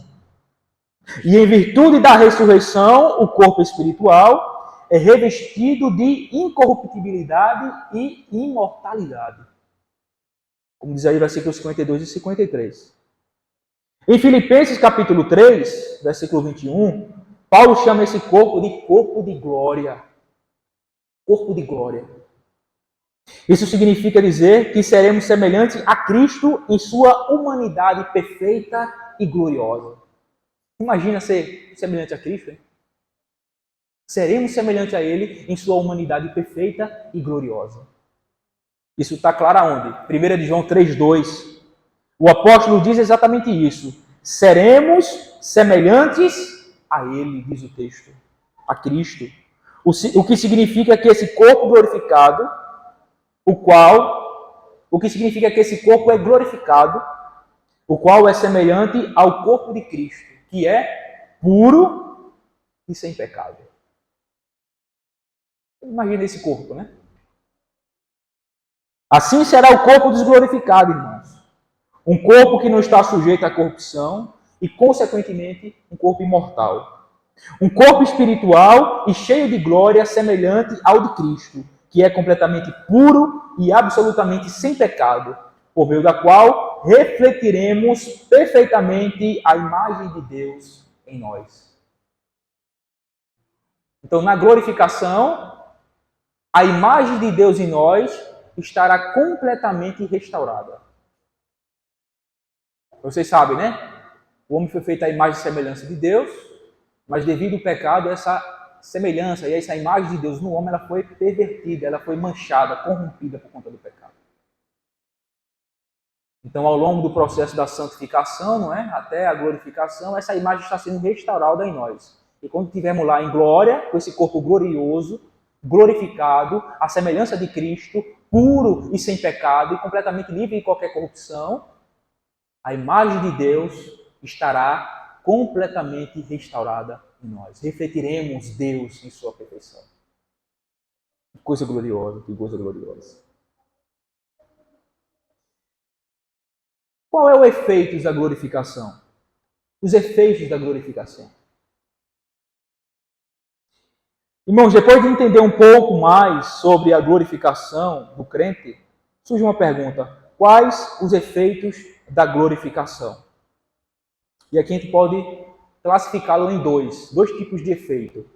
E em virtude da ressurreição, o corpo espiritual é revestido de incorruptibilidade e imortalidade. Como diz aí versículos 52 e 53. Em Filipenses capítulo 3, versículo 21, Paulo chama esse corpo de corpo de glória. Corpo de glória. Isso significa dizer que seremos semelhantes a Cristo em sua humanidade perfeita e gloriosa. Imagina ser semelhante a Cristo, hein? Seremos semelhantes a Ele em sua humanidade perfeita e gloriosa. Isso está claro aonde? 1 de João 3,2. O apóstolo diz exatamente isso. Seremos semelhantes a Ele, diz o texto, a Cristo. O que significa que esse corpo glorificado, o que significa que esse corpo é glorificado, o qual é semelhante ao corpo de Cristo, que é puro e sem pecado. Imagina esse corpo, né? Assim será o corpo desglorificado, irmãos. Um corpo que não está sujeito à corrupção e, consequentemente, um corpo imortal. Um corpo espiritual e cheio de glória semelhante ao de Cristo, que é completamente puro e absolutamente sem pecado, por meio da qual refletiremos perfeitamente a imagem de Deus em nós. Então, na glorificação, a imagem de Deus em nós estará completamente restaurada. Vocês sabem, né? O homem foi feito à imagem e semelhança de Deus, mas devido ao pecado, essa semelhança e essa imagem de Deus no homem, ela foi pervertida, ela foi manchada, corrompida por conta do pecado. Então, ao longo do processo da santificação, não é? Até a glorificação, essa imagem está sendo restaurada em nós. E quando estivermos lá em glória, com esse corpo glorioso, glorificado, à semelhança de Cristo, puro e sem pecado, e completamente livre de qualquer corrupção, a imagem de Deus estará completamente restaurada em nós. Refletiremos Deus em sua perfeição. Que coisa gloriosa, que coisa gloriosa. Qual é o efeito da glorificação? Os efeitos da glorificação. Irmãos, depois de entender um pouco mais sobre a glorificação do crente, surge uma pergunta: quais os efeitos da glorificação? E aqui a gente pode classificá-lo em dois tipos de efeito.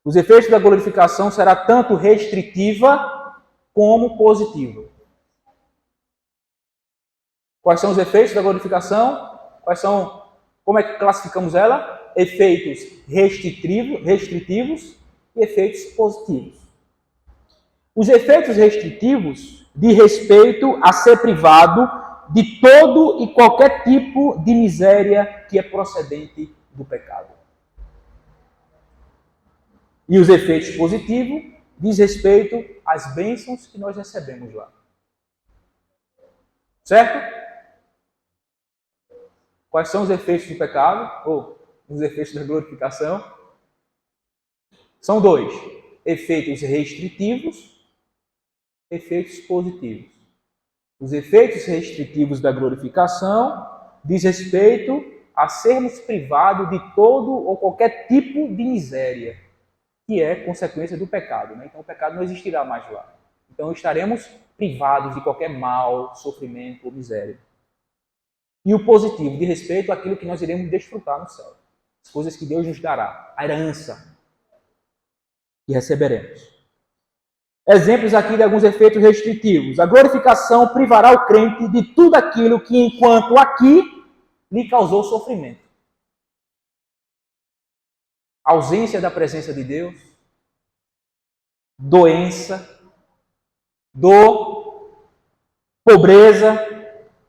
Os efeitos da glorificação será tanto restritiva como positiva. Quais são os efeitos da glorificação? Como é que classificamos ela? Efeitos restritivos e efeitos positivos. Os efeitos restritivos diz respeito a ser privado de todo e qualquer tipo de miséria que é procedente do pecado. E os efeitos positivos diz respeito às bênçãos que nós recebemos lá. Certo? Quais são os efeitos do pecado? Ou os efeitos da glorificação? São dois. Efeitos restritivos, efeitos positivos. Os efeitos restritivos da glorificação diz respeito a sermos privados de todo ou qualquer tipo de miséria, que é consequência do pecado. Né? Então o pecado não existirá mais lá. Então estaremos privados de qualquer mal, sofrimento ou miséria. E o positivo, de respeito àquilo que nós iremos desfrutar no céu. As coisas que Deus nos dará, a herança que receberemos. Exemplos aqui de alguns efeitos restritivos. A glorificação privará o crente de tudo aquilo que, enquanto aqui, lhe causou sofrimento. Ausência da presença de Deus, doença, dor, pobreza,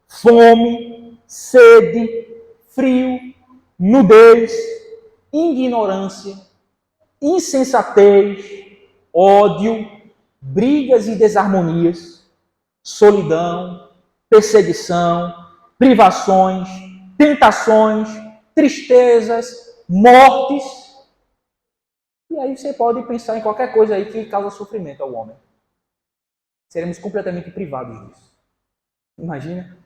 fome, sede, frio, nudez, ignorância, insensatez, ódio, brigas e desarmonias, solidão, perseguição, privações, tentações, tristezas, mortes. E aí você pode pensar em qualquer coisa aí que causa sofrimento ao homem. Seremos completamente privados disso. Imagina.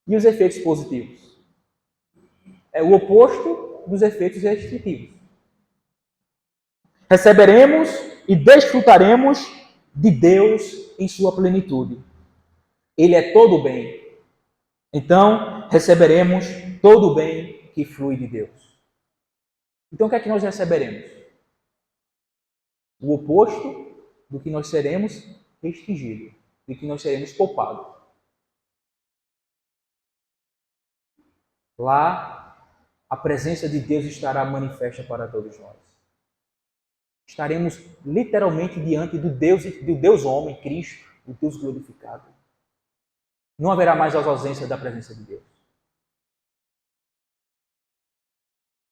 E os efeitos positivos? É o oposto dos efeitos restritivos. Receberemos e desfrutaremos de Deus em sua plenitude. Ele é todo o bem. Então, receberemos todo o bem que flui de Deus. Então, o que é que nós receberemos? O oposto do que nós seremos restringidos, do que nós seremos poupados. Lá, a presença de Deus estará manifesta para todos nós. Estaremos literalmente diante do Deus homem, Cristo, o Deus glorificado. Não haverá mais as ausências da presença de Deus.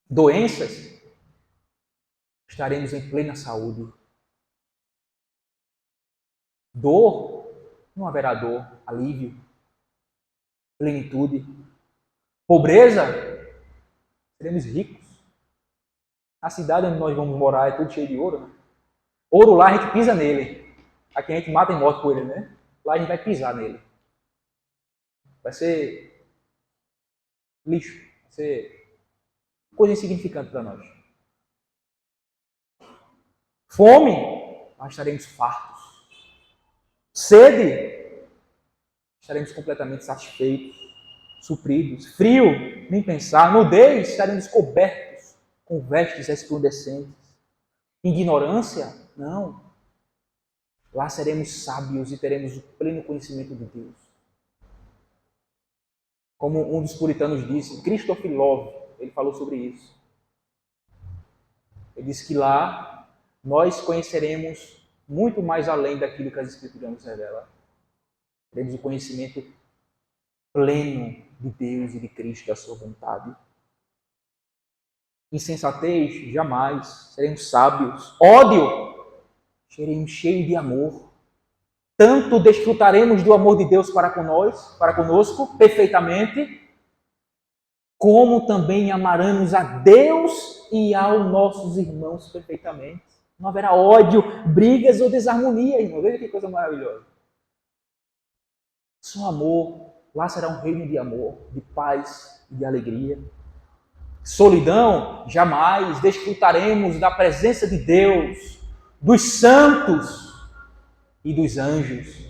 Doenças, estaremos em plena saúde. Dor, não haverá dor, alívio, plenitude. Pobreza, seremos ricos. A cidade onde nós vamos morar é tudo cheio de ouro, né? Ouro lá a gente pisa nele. Aqui a gente mata e morre por ele, né? Lá a gente vai pisar nele. Vai ser lixo, vai ser coisa insignificante para nós. Fome, nós estaremos fartos. Sede, estaremos completamente satisfeitos, supridos. Frio, nem pensar. Nudez, estaremos cobertos com vestes resplandecentes. Ignorância, não. Lá seremos sábios e teremos o pleno conhecimento de Deus. Como um dos puritanos disse, Christopher Love, ele falou sobre isso. Ele disse que lá nós conheceremos muito mais além daquilo que as Escrituras nos revelam. Teremos o conhecimento pleno de Deus e de Cristo, da sua vontade. Insensatez, jamais. Seremos sábios. Ódio, seremos cheios de amor. Tanto desfrutaremos do amor de Deus para conosco, perfeitamente, como também amaremos a Deus e aos nossos irmãos perfeitamente. Não haverá ódio, brigas ou desarmonia, irmão. Veja que coisa maravilhosa. Só amor. Lá será um reino de amor, de paz e de alegria. Solidão, jamais. Desfrutaremos da presença de Deus, dos santos e dos anjos.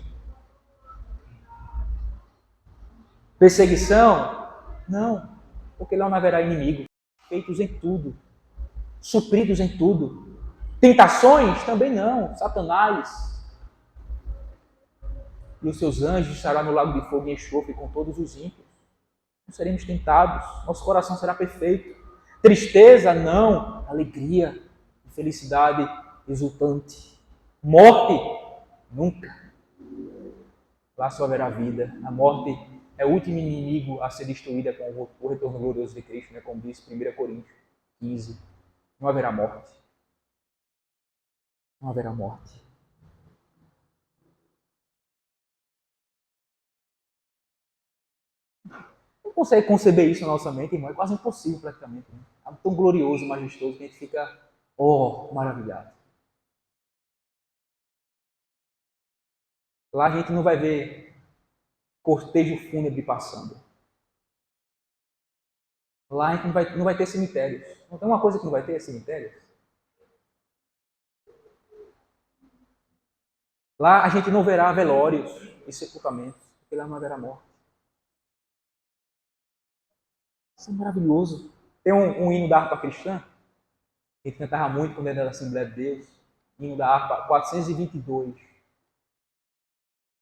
Perseguição? Não, porque lá não haverá inimigo. Feitos em tudo, supridos em tudo. Tentações? Também não. Satanás e os seus anjos estarão no lago de fogo e enxofre com todos os ímpios. Não seremos tentados, nosso coração será perfeito. Tristeza? Não. Alegria, felicidade exultante. Morte? Nunca. Lá só haverá vida. A morte é o último inimigo a ser destruída com o retorno glorioso de Cristo, né? Como diz 1 Coríntios 15. Não haverá morte. Não haverá morte. Não consegue conceber isso na nossa mente, irmão. É quase impossível praticamente. Né? É tão glorioso, majestoso, que a gente fica, maravilhado. Lá a gente não vai ver cortejo fúnebre passando. Lá a gente não vai ter cemitérios. Não tem uma coisa que não vai ter, é cemitérios. Lá a gente não verá velórios e sepultamentos, porque lá não haverá morte. Isso é maravilhoso. Tem um hino da harpa cristã, que a gente cantava muito quando era da Assembleia de Deus. Hino da harpa 422.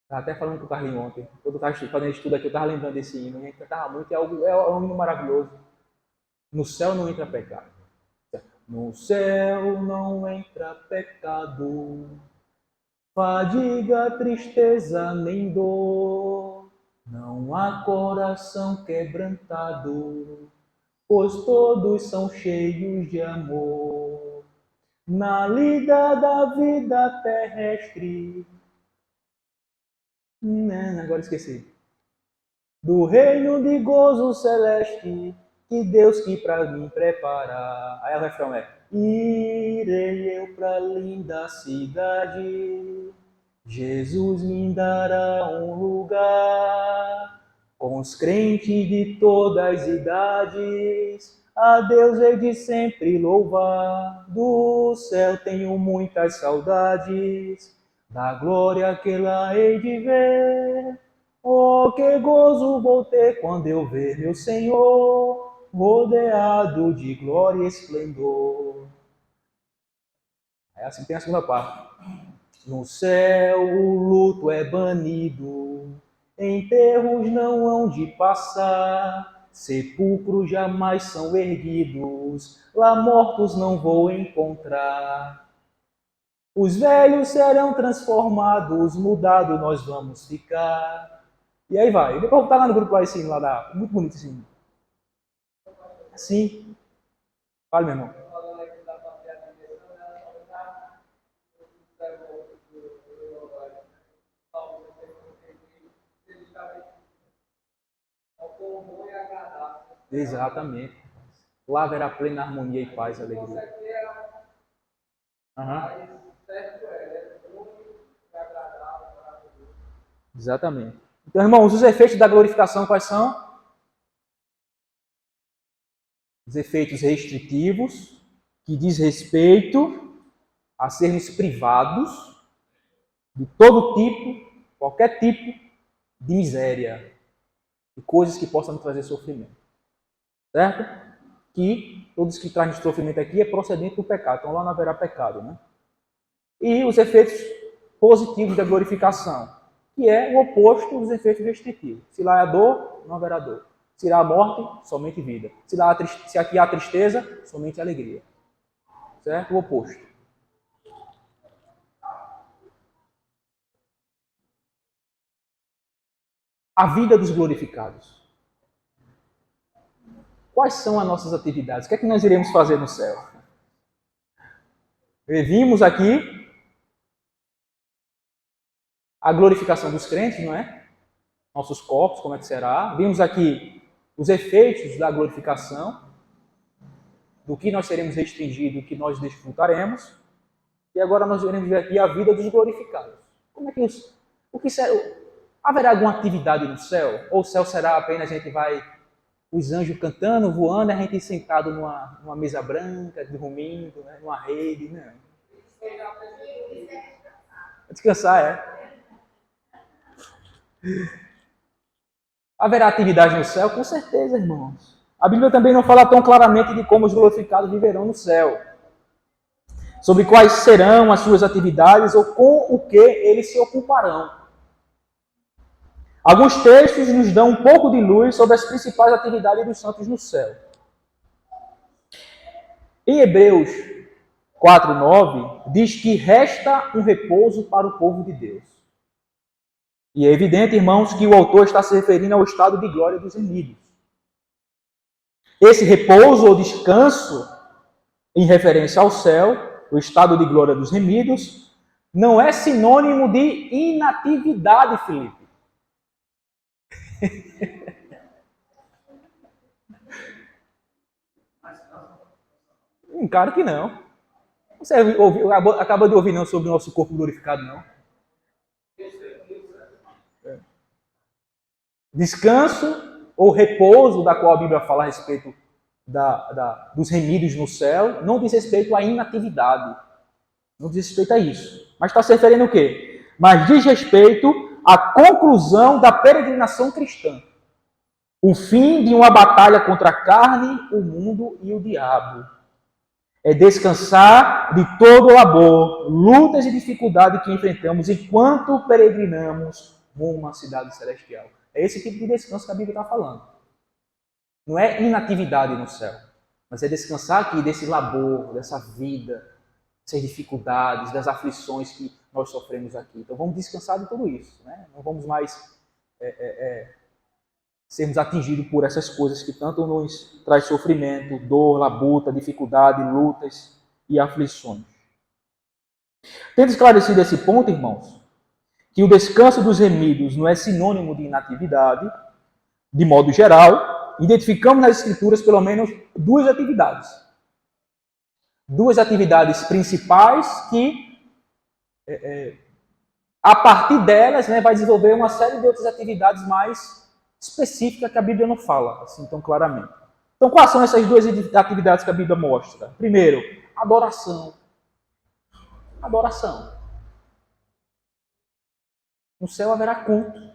Estava até falando com o Carlinhos ontem. Quando eu estava fazendo estudo aqui, eu estava lembrando desse hino. A gente cantava muito, é um hino maravilhoso. No céu não entra pecado. No céu não entra pecado, fadiga, tristeza nem dor. Não há coração quebrantado, pois todos são cheios de amor. Na lida da vida terrestre. Agora esqueci. Do reino de gozo celeste, que Deus que pra mim preparar. Aí o refrão é: irei eu pra linda cidade, Jesus me dará um lugar, com os crentes de todas as idades, a Deus hei de sempre louvar. Do céu tenho muitas saudades, da glória que lá hei de ver. Oh, que gozo vou ter quando eu ver meu Senhor, rodeado de glória e esplendor. É assim que tem a segunda parte. No céu o luto é banido, enterros não hão de passar, sepulcros jamais são erguidos, lá mortos não vou encontrar. Os velhos serão transformados, mudados nós vamos ficar. E aí vai. Depois eu vou lá no grupo lá esse lá da. Muito bonito esse hino. Sim. Fale, meu irmão. Exatamente. Lá haverá plena harmonia e paz e alegria. Uhum. Exatamente. Então, irmãos, os efeitos da glorificação quais são? Os efeitos restritivos, que diz respeito a sermos privados de todo tipo, qualquer tipo de miséria, de coisas que possam nos trazer sofrimento. Certo? Que todos que trazem sofrimento aqui é procedente do pecado, então lá não haverá pecado, né? E os efeitos positivos da glorificação, que é o oposto dos efeitos restritivos. Se lá há dor, não haverá dor. Se lá há morte, somente vida. Se aqui há tristeza, somente alegria. Certo? O oposto. A vida dos glorificados. Quais são as nossas atividades? O que é que nós iremos fazer no céu? Vimos aqui a glorificação dos crentes, não é? Nossos corpos, como é que será? Vimos aqui os efeitos da glorificação, do que nós seremos restringidos, do que nós desfrutaremos. E agora nós iremos ver aqui a vida dos glorificados. Como é que o que será? Haverá alguma atividade no céu? Ou o céu será apenas a gente vai, os anjos cantando, voando, e a gente sentado numa mesa branca, dormindo, né, numa rede? Não. Descansar, é. Haverá atividade no céu? Com certeza, irmãos. A Bíblia também não fala tão claramente de como os glorificados viverão no céu. Sobre quais serão as suas atividades ou com o que eles se ocuparão. Alguns textos nos dão um pouco de luz sobre as principais atividades dos santos no céu. Em Hebreus 4:9, diz que resta um repouso para o povo de Deus. E é evidente, irmãos, que o autor está se referindo ao estado de glória dos remidos. Esse repouso ou descanso, em referência ao céu, o estado de glória dos remidos, não é sinônimo de inatividade, Felipe. Claro que não. Você acaba de ouvir não sobre o nosso corpo glorificado, não? Descanso ou repouso, da qual a Bíblia fala a respeito dos remidos no céu, não diz respeito à inatividade. Não diz respeito a isso. Mas está se referindo o quê? mas diz respeito à conclusão da peregrinação cristã. O fim de uma batalha contra a carne, o mundo e o diabo. É descansar de todo o labor, lutas e dificuldades que enfrentamos enquanto peregrinamos rumo à cidade celestial. É esse tipo de descanso que a Bíblia está falando. Não é inatividade no céu, mas é descansar aqui desse labor, dessa vida, dessas dificuldades, das aflições que nós sofremos aqui. Então vamos descansar de tudo isso. Né? Não vamos mais sermos atingidos por essas coisas que tanto nos traz sofrimento, dor, labuta, dificuldade, lutas e aflições. Tendo esclarecido esse ponto, irmãos, que o descanso dos remidos não é sinônimo de inatividade, de modo geral, identificamos nas Escrituras pelo menos duas atividades. Duas atividades principais que, a partir delas, vai desenvolver uma série de outras atividades mais específicas que a Bíblia não fala assim tão claramente. Então, quais são essas duas atividades que a Bíblia mostra? Primeiro, adoração. Adoração. No céu haverá culto,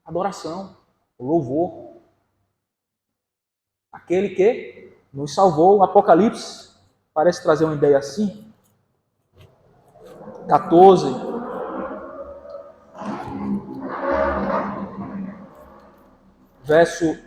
adoração, louvor. Aquele que nos salvou, o Apocalipse parece trazer uma ideia assim. 14. Verso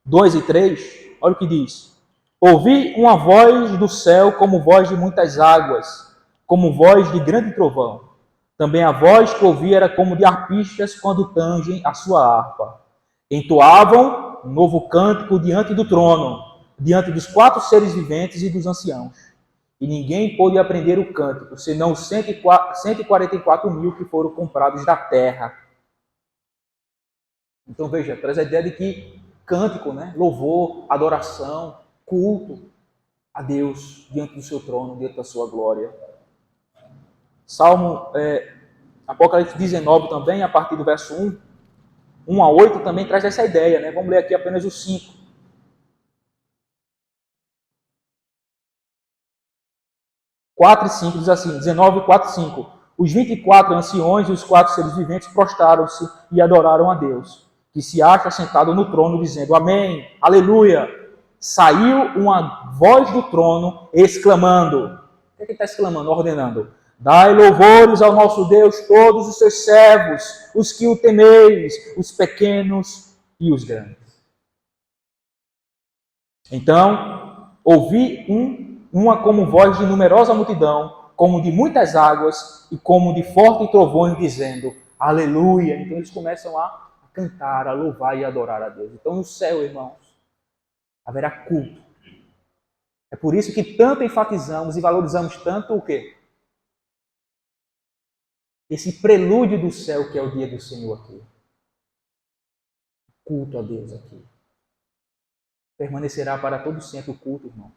2 e 3, olha o que diz. Ouvi uma voz do céu como voz de muitas águas, como voz de grande trovão. Também a voz que ouvi era como de arpistas quando tangem a sua harpa. Entoavam um novo cântico diante do trono, diante dos 4 seres viventes e dos anciãos. E ninguém pôde aprender o cântico, senão os 144 mil que foram comprados da terra. Então veja, traz a ideia de que cântico, louvor, adoração, culto a Deus diante do seu trono, diante da sua glória. Salmo, Apocalipse 19 também, a partir do verso 1 a 8, também traz essa ideia. Vamos ler aqui apenas os 5. (4 e 5) diz assim, 19, 4 e 5. Os 24 anciões e os 4 seres viventes prostraram-se e adoraram a Deus, que se acha sentado no trono, dizendo, Amém, Aleluia. Saiu uma voz do trono, exclamando. O que ele está exclamando? Ordenando. Dai louvores ao nosso Deus, todos os seus servos, os que o temeis, os pequenos e os grandes. Então, ouvi uma como voz de numerosa multidão, como de muitas águas e como de fortes trovões, dizendo, Aleluia. Então eles começam a cantar, a louvar e a adorar a Deus. Então no céu, irmãos, haverá culto. É por isso que tanto enfatizamos e valorizamos tanto o quê? Esse prelúdio do céu que é o dia do Senhor aqui. Culto a Deus aqui. Permanecerá para todo sempre o culto, irmãos.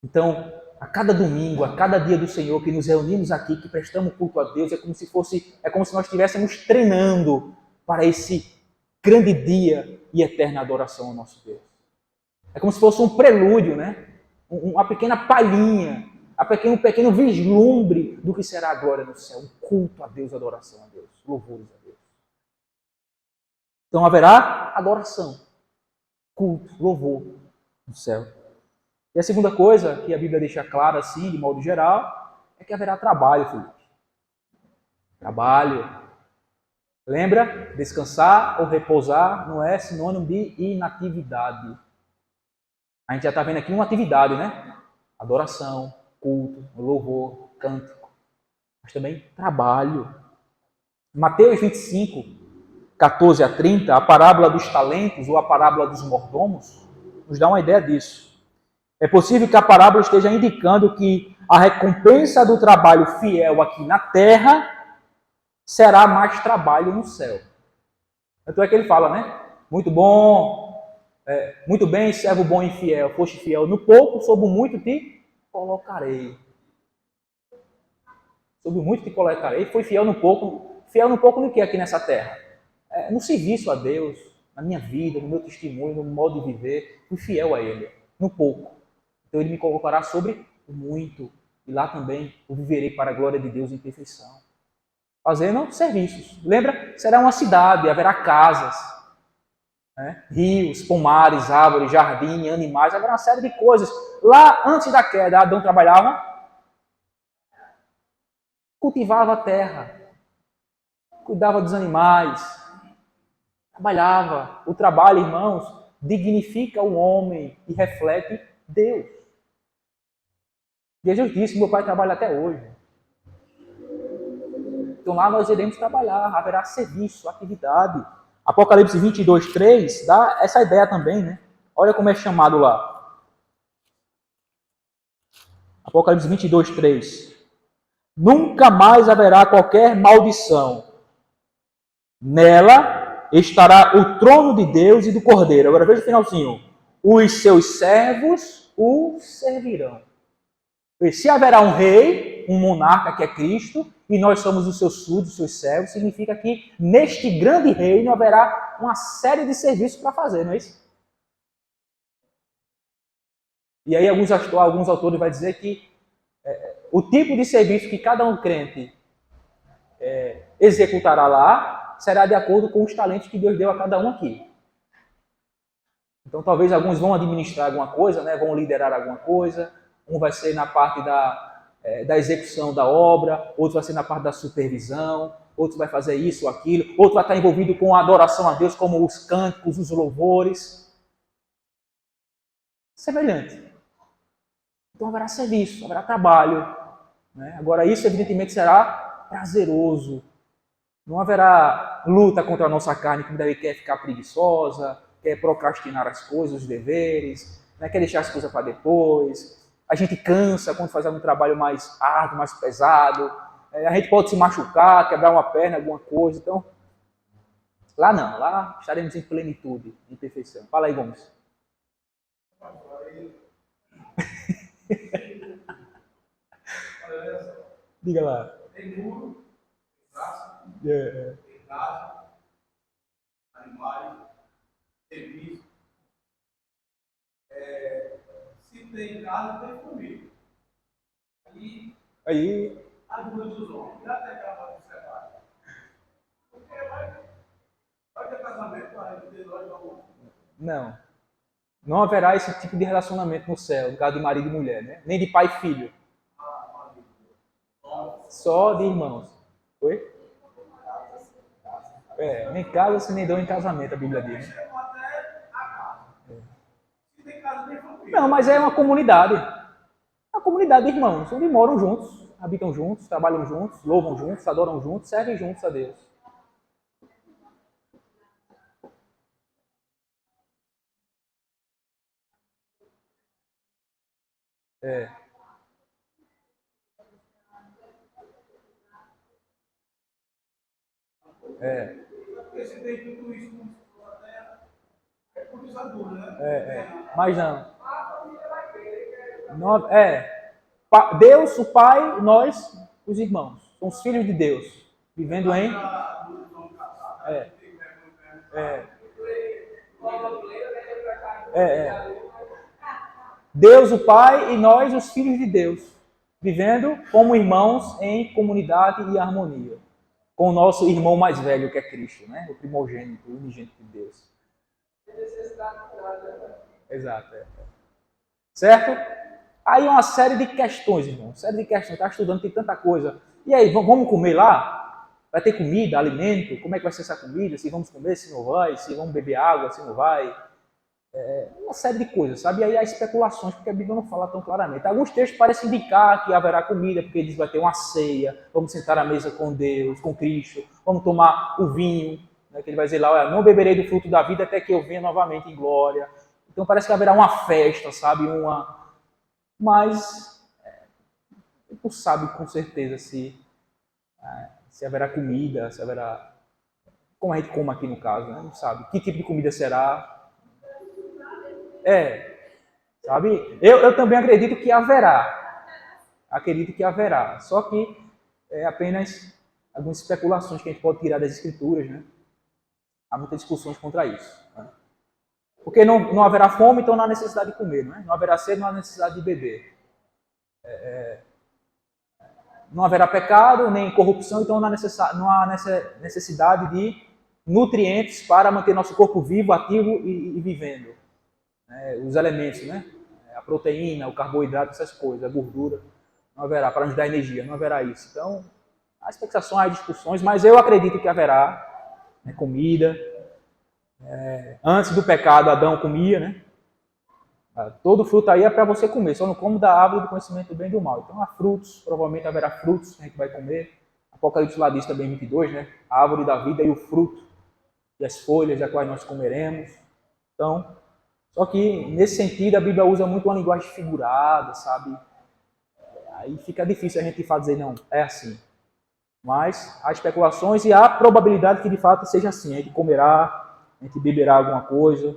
Então, a cada domingo, a cada dia do Senhor que nos reunimos aqui, que prestamos culto a Deus, é como se nós estivéssemos treinando para esse grande dia e eterna adoração ao nosso Deus. É como se fosse um prelúdio, uma pequena palhinha, um pequeno vislumbre do que será a glória no céu. Um culto a Deus, adoração a Deus, louvores a Deus. Então haverá adoração, culto, louvor no céu. E a segunda coisa que a Bíblia deixa clara, assim, de modo geral, é que haverá trabalho, Felipe. Trabalho. Lembra? Descansar ou repousar não é sinônimo de inatividade. A gente já está vendo aqui uma atividade, Adoração, culto, louvor, cântico. Mas também trabalho. Mateus 25, 14 a 30, a parábola dos talentos ou a parábola dos mordomos, nos dá uma ideia disso. É possível que a parábola esteja indicando que a recompensa do trabalho fiel aqui na terra será mais trabalho no céu. Então é que ele fala, Muito bom, muito bem, servo bom e fiel. Foste fiel no pouco, sobre o muito te colocarei. Sobre o muito te colocarei. Foi fiel no pouco. Fiel no pouco no que aqui nessa terra? No serviço a Deus, na minha vida, no meu testemunho, no modo de viver. Fui fiel a Ele, no pouco. Então Ele me colocará sobre o muito. e lá também eu viverei para a glória de Deus em perfeição. Fazendo serviços. Lembra? Será uma cidade, haverá casas, né? Rios, pomares, árvores, jardim, animais, haverá uma série de coisas. Lá, antes da queda, Adão trabalhava, cultivava a terra, cuidava dos animais, trabalhava. O trabalho, irmãos, dignifica o homem e reflete Deus. Jesus disse: meu pai trabalha até hoje. Então lá nós iremos trabalhar, haverá serviço, atividade. Apocalipse 22, 3 dá essa ideia também, né? Olha como é chamado lá. Apocalipse 22, 3. Nunca mais haverá qualquer maldição. Nela estará o trono de Deus e do Cordeiro. Agora veja o finalzinho. Os seus servos o servirão. E se haverá um rei, um monarca que é Cristo, e nós somos os seus súditos, os seus servos, significa que neste grande reino haverá uma série de serviços para fazer, não é isso? E aí alguns autores vão dizer que o tipo de serviço que cada um crente executará lá será de acordo com os talentos que Deus deu a cada um aqui. Então talvez alguns vão administrar alguma coisa, né? Vão liderar alguma coisa, um vai ser na parte da execução da obra, outro vai ser na parte da supervisão, outro vai fazer isso ou aquilo, outro vai estar envolvido com a adoração a Deus, como os cânticos, os louvores. Semelhante. Então haverá serviço, haverá trabalho. Né? Agora isso evidentemente será prazeroso. Não haverá luta contra a nossa carne, que daí quer ficar preguiçosa, quer procrastinar as coisas, os deveres, né? Quer deixar as coisas para depois. A gente cansa quando faz algum trabalho mais árduo, mais pesado. A gente pode se machucar, quebrar uma perna, alguma coisa. Então, lá não. Lá estaremos em plenitude, em perfeição. Fala aí, Gomes. Diga lá. Tem muro, praça, tem casa, animais, serviço. Se tem casa, tem família. Aí. A dúvida dos homens, já tem aquela coisa que separa. Porque vai ter casamento, vai ter nós, vamos. Não. Não haverá esse tipo de relacionamento no céu, no caso de marido e mulher, né? Nem de pai e filho. Só de irmãos. Oi? Nem casa-se nem dão em casamento, a Bíblia diz. Né? Não, mas é uma comunidade. Uma comunidade de irmãos, onde moram juntos, habitam juntos, trabalham juntos, louvam juntos, adoram juntos, servem juntos a Deus. É. Porque se tem tudo isso na terra, é por isso a dúvida, né? Mas não. Deus, o Pai, nós, os irmãos. São os filhos de Deus. Vivendo em. Deus, o Pai, e nós, os filhos de Deus. Vivendo como irmãos em comunidade e harmonia. Com o nosso irmão mais velho, que é Cristo, né? O primogênito, o unigênito de Deus. Exato. Certo? Aí uma série de questões, irmão. Uma série de questões. Está estudando, tem tanta coisa. E aí, vamos comer lá? Vai ter comida, alimento? Como é que vai ser essa comida? Se vamos comer, se não vai? Se vamos beber água, se não vai? Uma série de coisas, sabe? E aí há especulações, porque a Bíblia não fala tão claramente. Alguns textos parecem indicar que haverá comida, porque diz que vai ter uma ceia, vamos sentar à mesa com Deus, com Cristo, vamos tomar o vinho, né? Que ele vai dizer lá, não beberei do fruto da vida até que eu venha novamente em glória. Então parece que haverá uma festa, sabe? Mas não sabe com certeza se haverá comida, se haverá... Como a gente come aqui no caso, né? Não sabe. Que tipo de comida será? Sabe? Eu também acredito que haverá. Acredito que haverá. Só que é apenas algumas especulações que a gente pode tirar das escrituras, né? Há muitas discussões contra isso. Né? Porque não haverá fome, então não há necessidade de comer, não é? Não haverá sede, não há necessidade de beber. não haverá pecado, nem corrupção, então não há necessidade de nutrientes para manter nosso corpo vivo, ativo e vivendo. Os elementos, né? A proteína, o carboidrato, essas coisas, a gordura, não haverá, para nos dar energia, não haverá isso. Então, há expectações, há discussões, mas eu acredito que haverá comida. Antes do pecado, Adão comia, né? Todo fruto aí é para você comer, só não como da árvore do conhecimento do bem e do mal. Então há frutos, provavelmente haverá frutos que a gente vai comer. Apocalipse lá diz também 22, né? A árvore da vida e o fruto e as folhas das quais nós comeremos. Então, só que nesse sentido a Bíblia usa muito uma linguagem figurada, sabe? Aí fica difícil a gente dizer, não, é assim. Mas há especulações e há probabilidade que de fato seja assim. A gente comerá, a gente beberá alguma coisa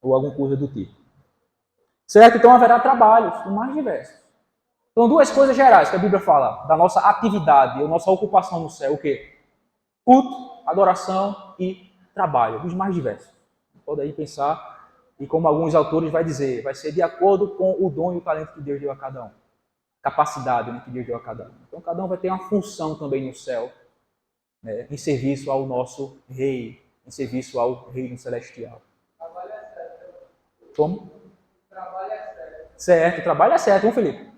ou alguma coisa do tipo. Certo? Então haverá trabalhos, os mais diversos. Então, duas coisas gerais que a Bíblia fala da nossa atividade, a nossa ocupação no céu, o quê? Culto, adoração e trabalho, os mais diversos. Pode aí pensar, e como alguns autores vai dizer, vai ser de acordo com o dom e o talento que Deus deu a cada um. Capacidade, né, que Deus deu a cada um. Então cada um vai ter uma função também no céu, né, em serviço ao nosso rei, em serviço ao reino celestial. Trabalho é certo. Como? Trabalho é certo. Certo, trabalho é certo, vamos, Felipe?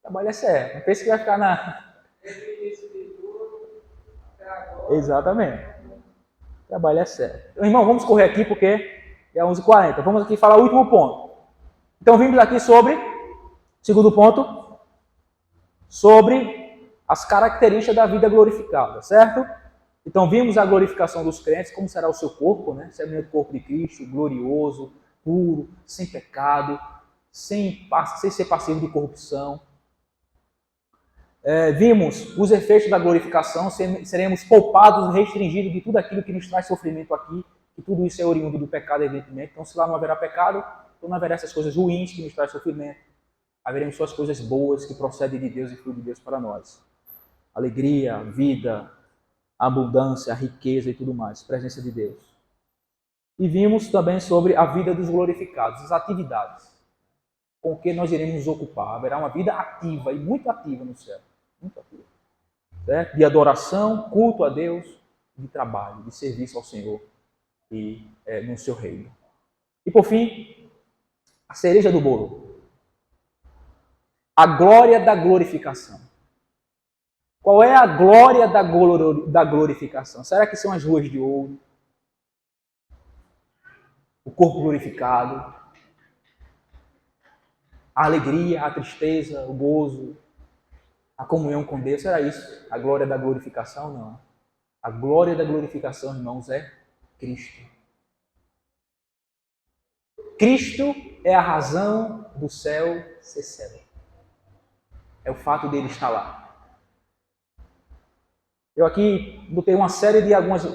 Trabalho é certo. Não pense que vai ficar na... Desde o início de tudo até agora. Exatamente. Trabalho é certo. Então, irmão, vamos correr aqui porque é 11h40. Vamos aqui falar o último ponto. Então, vimos aqui sobre, segundo ponto, sobre as características da vida glorificada, certo? Então, vimos a glorificação dos crentes, como será o seu corpo, né? Semelhante ao corpo de Cristo, glorioso, puro, sem pecado, sem ser passivo de corrupção. Vimos os efeitos da glorificação, seremos poupados, restringidos de tudo aquilo que nos traz sofrimento aqui, e tudo isso é oriundo do pecado, evidentemente. Então, se lá não haverá pecado, então não haverá essas coisas ruins que nos trazem sofrimento. Haveremos só as coisas boas que procedem de Deus e fruto de Deus para nós. Alegria, vida, abundância, riqueza e tudo mais, presença de Deus. E vimos também sobre a vida dos glorificados, as atividades com que nós iremos nos ocupar. Haverá uma vida ativa e muito ativa no céu. Muito ativa. Certo? De adoração, culto a Deus, de trabalho, de serviço ao Senhor e no seu reino. E por fim, a cereja do bolo. A glória da glorificação. Qual é a glória da glorificação? Será que são as ruas de ouro? O corpo glorificado? A alegria, a tristeza, o gozo, a comunhão com Deus? Será isso? A glória da glorificação? Não. A glória da glorificação, irmãos, é Cristo. Cristo é a razão do céu ser céu. É o fato dele estar lá. Eu aqui botei uma série de alguns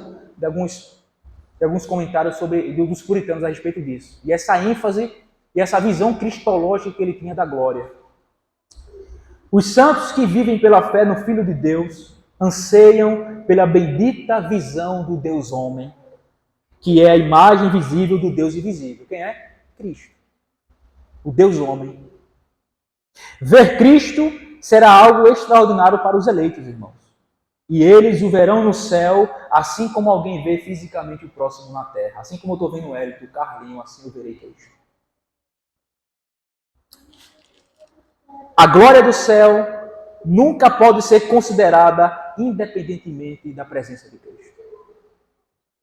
comentários dos puritanos a respeito disso. E essa ênfase e essa visão cristológica que ele tinha da glória. Os santos que vivem pela fé no Filho de Deus anseiam pela bendita visão do Deus homem, que é a imagem visível do Deus invisível. Quem é? Cristo. O Deus homem. Ver Cristo será algo extraordinário para os eleitos, irmãos. E eles o verão no céu, assim como alguém vê fisicamente o próximo na terra. Assim como eu estou vendo o Hélio, o Carlinho, assim eu verei Cristo. A glória do céu nunca pode ser considerada independentemente da presença de Cristo.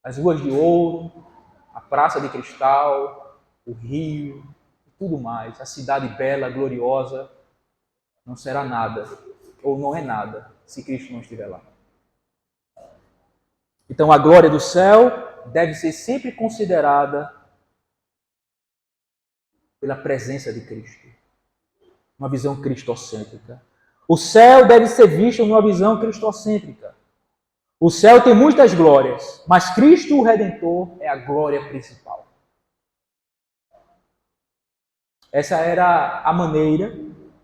As ruas de ouro, a praça de cristal, o rio, tudo mais, a cidade bela, gloriosa, não será nada, ou não é nada, se Cristo não estiver lá. Então a glória do céu deve ser sempre considerada pela presença de Cristo. Uma visão cristocêntrica. O céu deve ser visto numa visão cristocêntrica. O céu tem muitas glórias, mas Cristo, o Redentor, é a glória principal. Essa era a maneira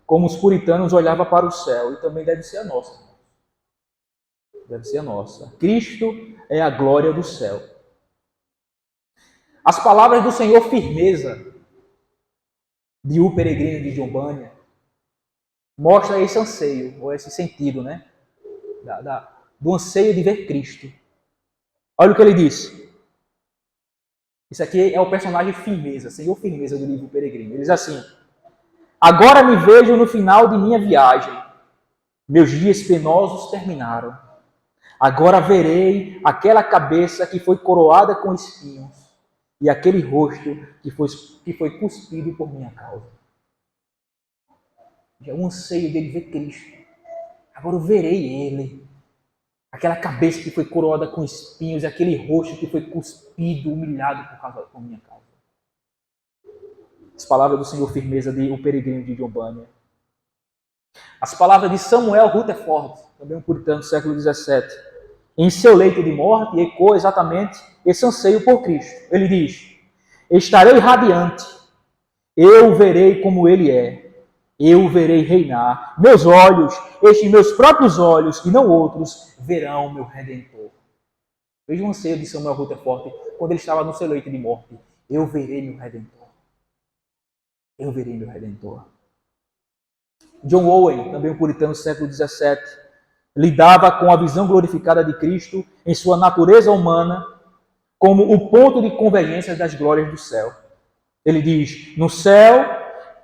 como os puritanos olhavam para o céu, e também deve ser a nossa. Deve ser a nossa. Cristo é a glória do céu. As palavras do Senhor firmeza, de O Peregrino de John Bunyan, mostra esse anseio, ou esse sentido, né? Do anseio de ver Cristo. Olha o que ele diz. Isso aqui é o personagem Firmeza, Senhor Firmeza do livro Peregrino. Ele diz assim: agora me vejo no final de minha viagem. Meus dias penosos terminaram. Agora verei aquela cabeça que foi coroada com espinhos e aquele rosto que foi cuspido por minha causa. É um anseio dele ver Cristo. Agora eu verei ele. Aquela cabeça que foi coroada com espinhos e aquele rosto que foi cuspido, humilhado por minha causa. As palavras do Senhor Firmeza de O Peregrino de John Bunyan. As palavras de Samuel Rutherford, também um puritano do século XVII. Em seu leito de morte, ecoa exatamente esse anseio por Cristo. Ele diz: estarei radiante, eu o verei como ele é, eu o verei reinar. Meus olhos, estes meus próprios olhos, e não outros, verão meu Redentor. Veja o anseio de Samuel Rutherford quando ele estava no seu leito de morte. Eu verei meu Redentor. Eu verei meu Redentor. John Owen, também um puritano do século XVII, lidava com a visão glorificada de Cristo em sua natureza humana como o ponto de convergência das glórias do céu. Ele diz: no céu,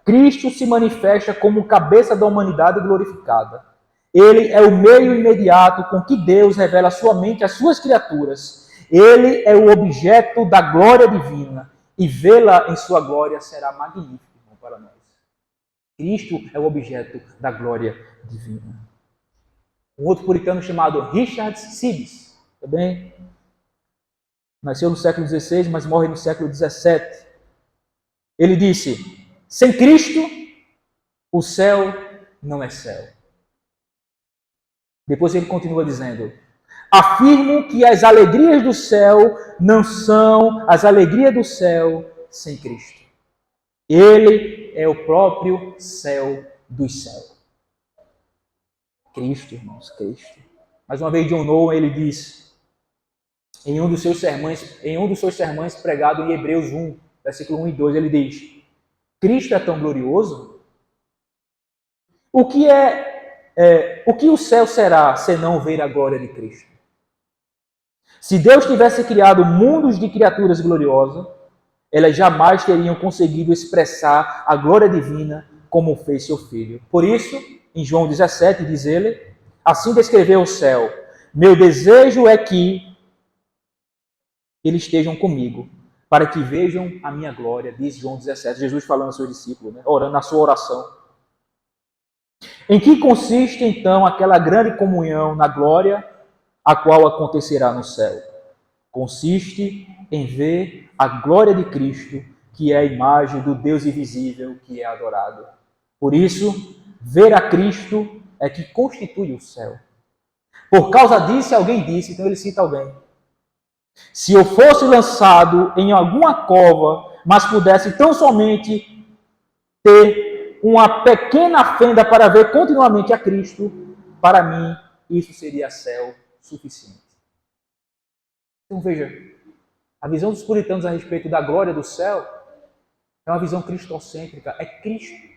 Cristo se manifesta como cabeça da humanidade glorificada. Ele é o meio imediato com que Deus revela sua mente às suas criaturas. Ele é o objeto da glória divina e vê-la em sua glória será magnífico para nós. Cristo é o objeto da glória divina. Um outro puritano chamado Richard Sibbes, também nasceu no século XVI, mas morre no século XVII. Ele disse: sem Cristo, o céu não é céu. Depois ele continua dizendo: afirmo que as alegrias do céu não são as alegrias do céu sem Cristo. Ele é o próprio céu dos céus. Cristo, irmãos, Cristo. Mais uma vez, John Owen, ele diz, em um dos seus sermões pregado em Hebreus 1, versículo 1 e 2, ele diz: Cristo é tão glorioso? O que o céu será senão ver a glória de Cristo? Se Deus tivesse criado mundos de criaturas gloriosas, elas jamais teriam conseguido expressar a glória divina como fez seu Filho. Por isso, em João 17, diz ele, assim descreveu o céu: meu desejo é que eles estejam comigo, para que vejam a minha glória, diz João 17, Jesus falando aos seus discípulos, né? Orando na sua oração. Em que consiste, então, aquela grande comunhão na glória, a qual acontecerá no céu? Consiste em ver a glória de Cristo, que é a imagem do Deus invisível que é adorado. Por isso, ver a Cristo é que constitui o céu. Por causa disso, alguém disse, então ele cita alguém: se eu fosse lançado em alguma cova, mas pudesse tão somente ter uma pequena fenda para ver continuamente a Cristo, para mim isso seria céu suficiente. Então veja, a visão dos puritanos a respeito da glória do céu é uma visão cristocêntrica. É Cristo.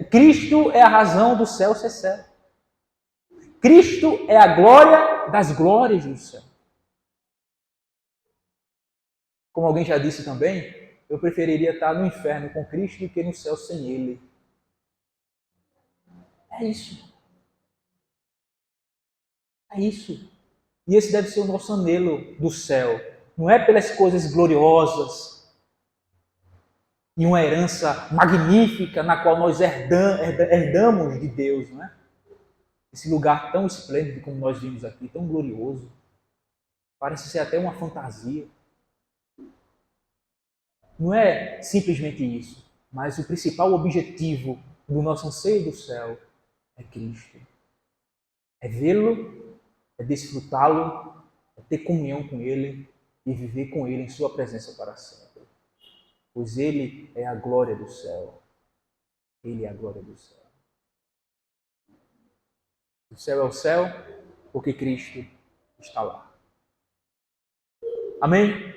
Cristo é a razão do céu ser céu. Cristo é a glória das glórias do céu. Como alguém já disse também, eu preferiria estar no inferno com Cristo do que no céu sem Ele. É isso. É isso. E esse deve ser o nosso anelo do céu. Não é pelas coisas gloriosas e uma herança magnífica na qual nós herdamos de Deus, não é? Esse lugar tão esplêndido como nós vimos aqui, tão glorioso. Parece ser até uma fantasia. Não é simplesmente isso, mas o principal objetivo do nosso anseio do céu é Cristo. É vê-lo, é desfrutá-lo, é ter comunhão com Ele e viver com Ele em sua presença para sempre. Pois Ele é a glória do céu. Ele é a glória do céu. O céu é o céu porque Cristo está lá. Amém?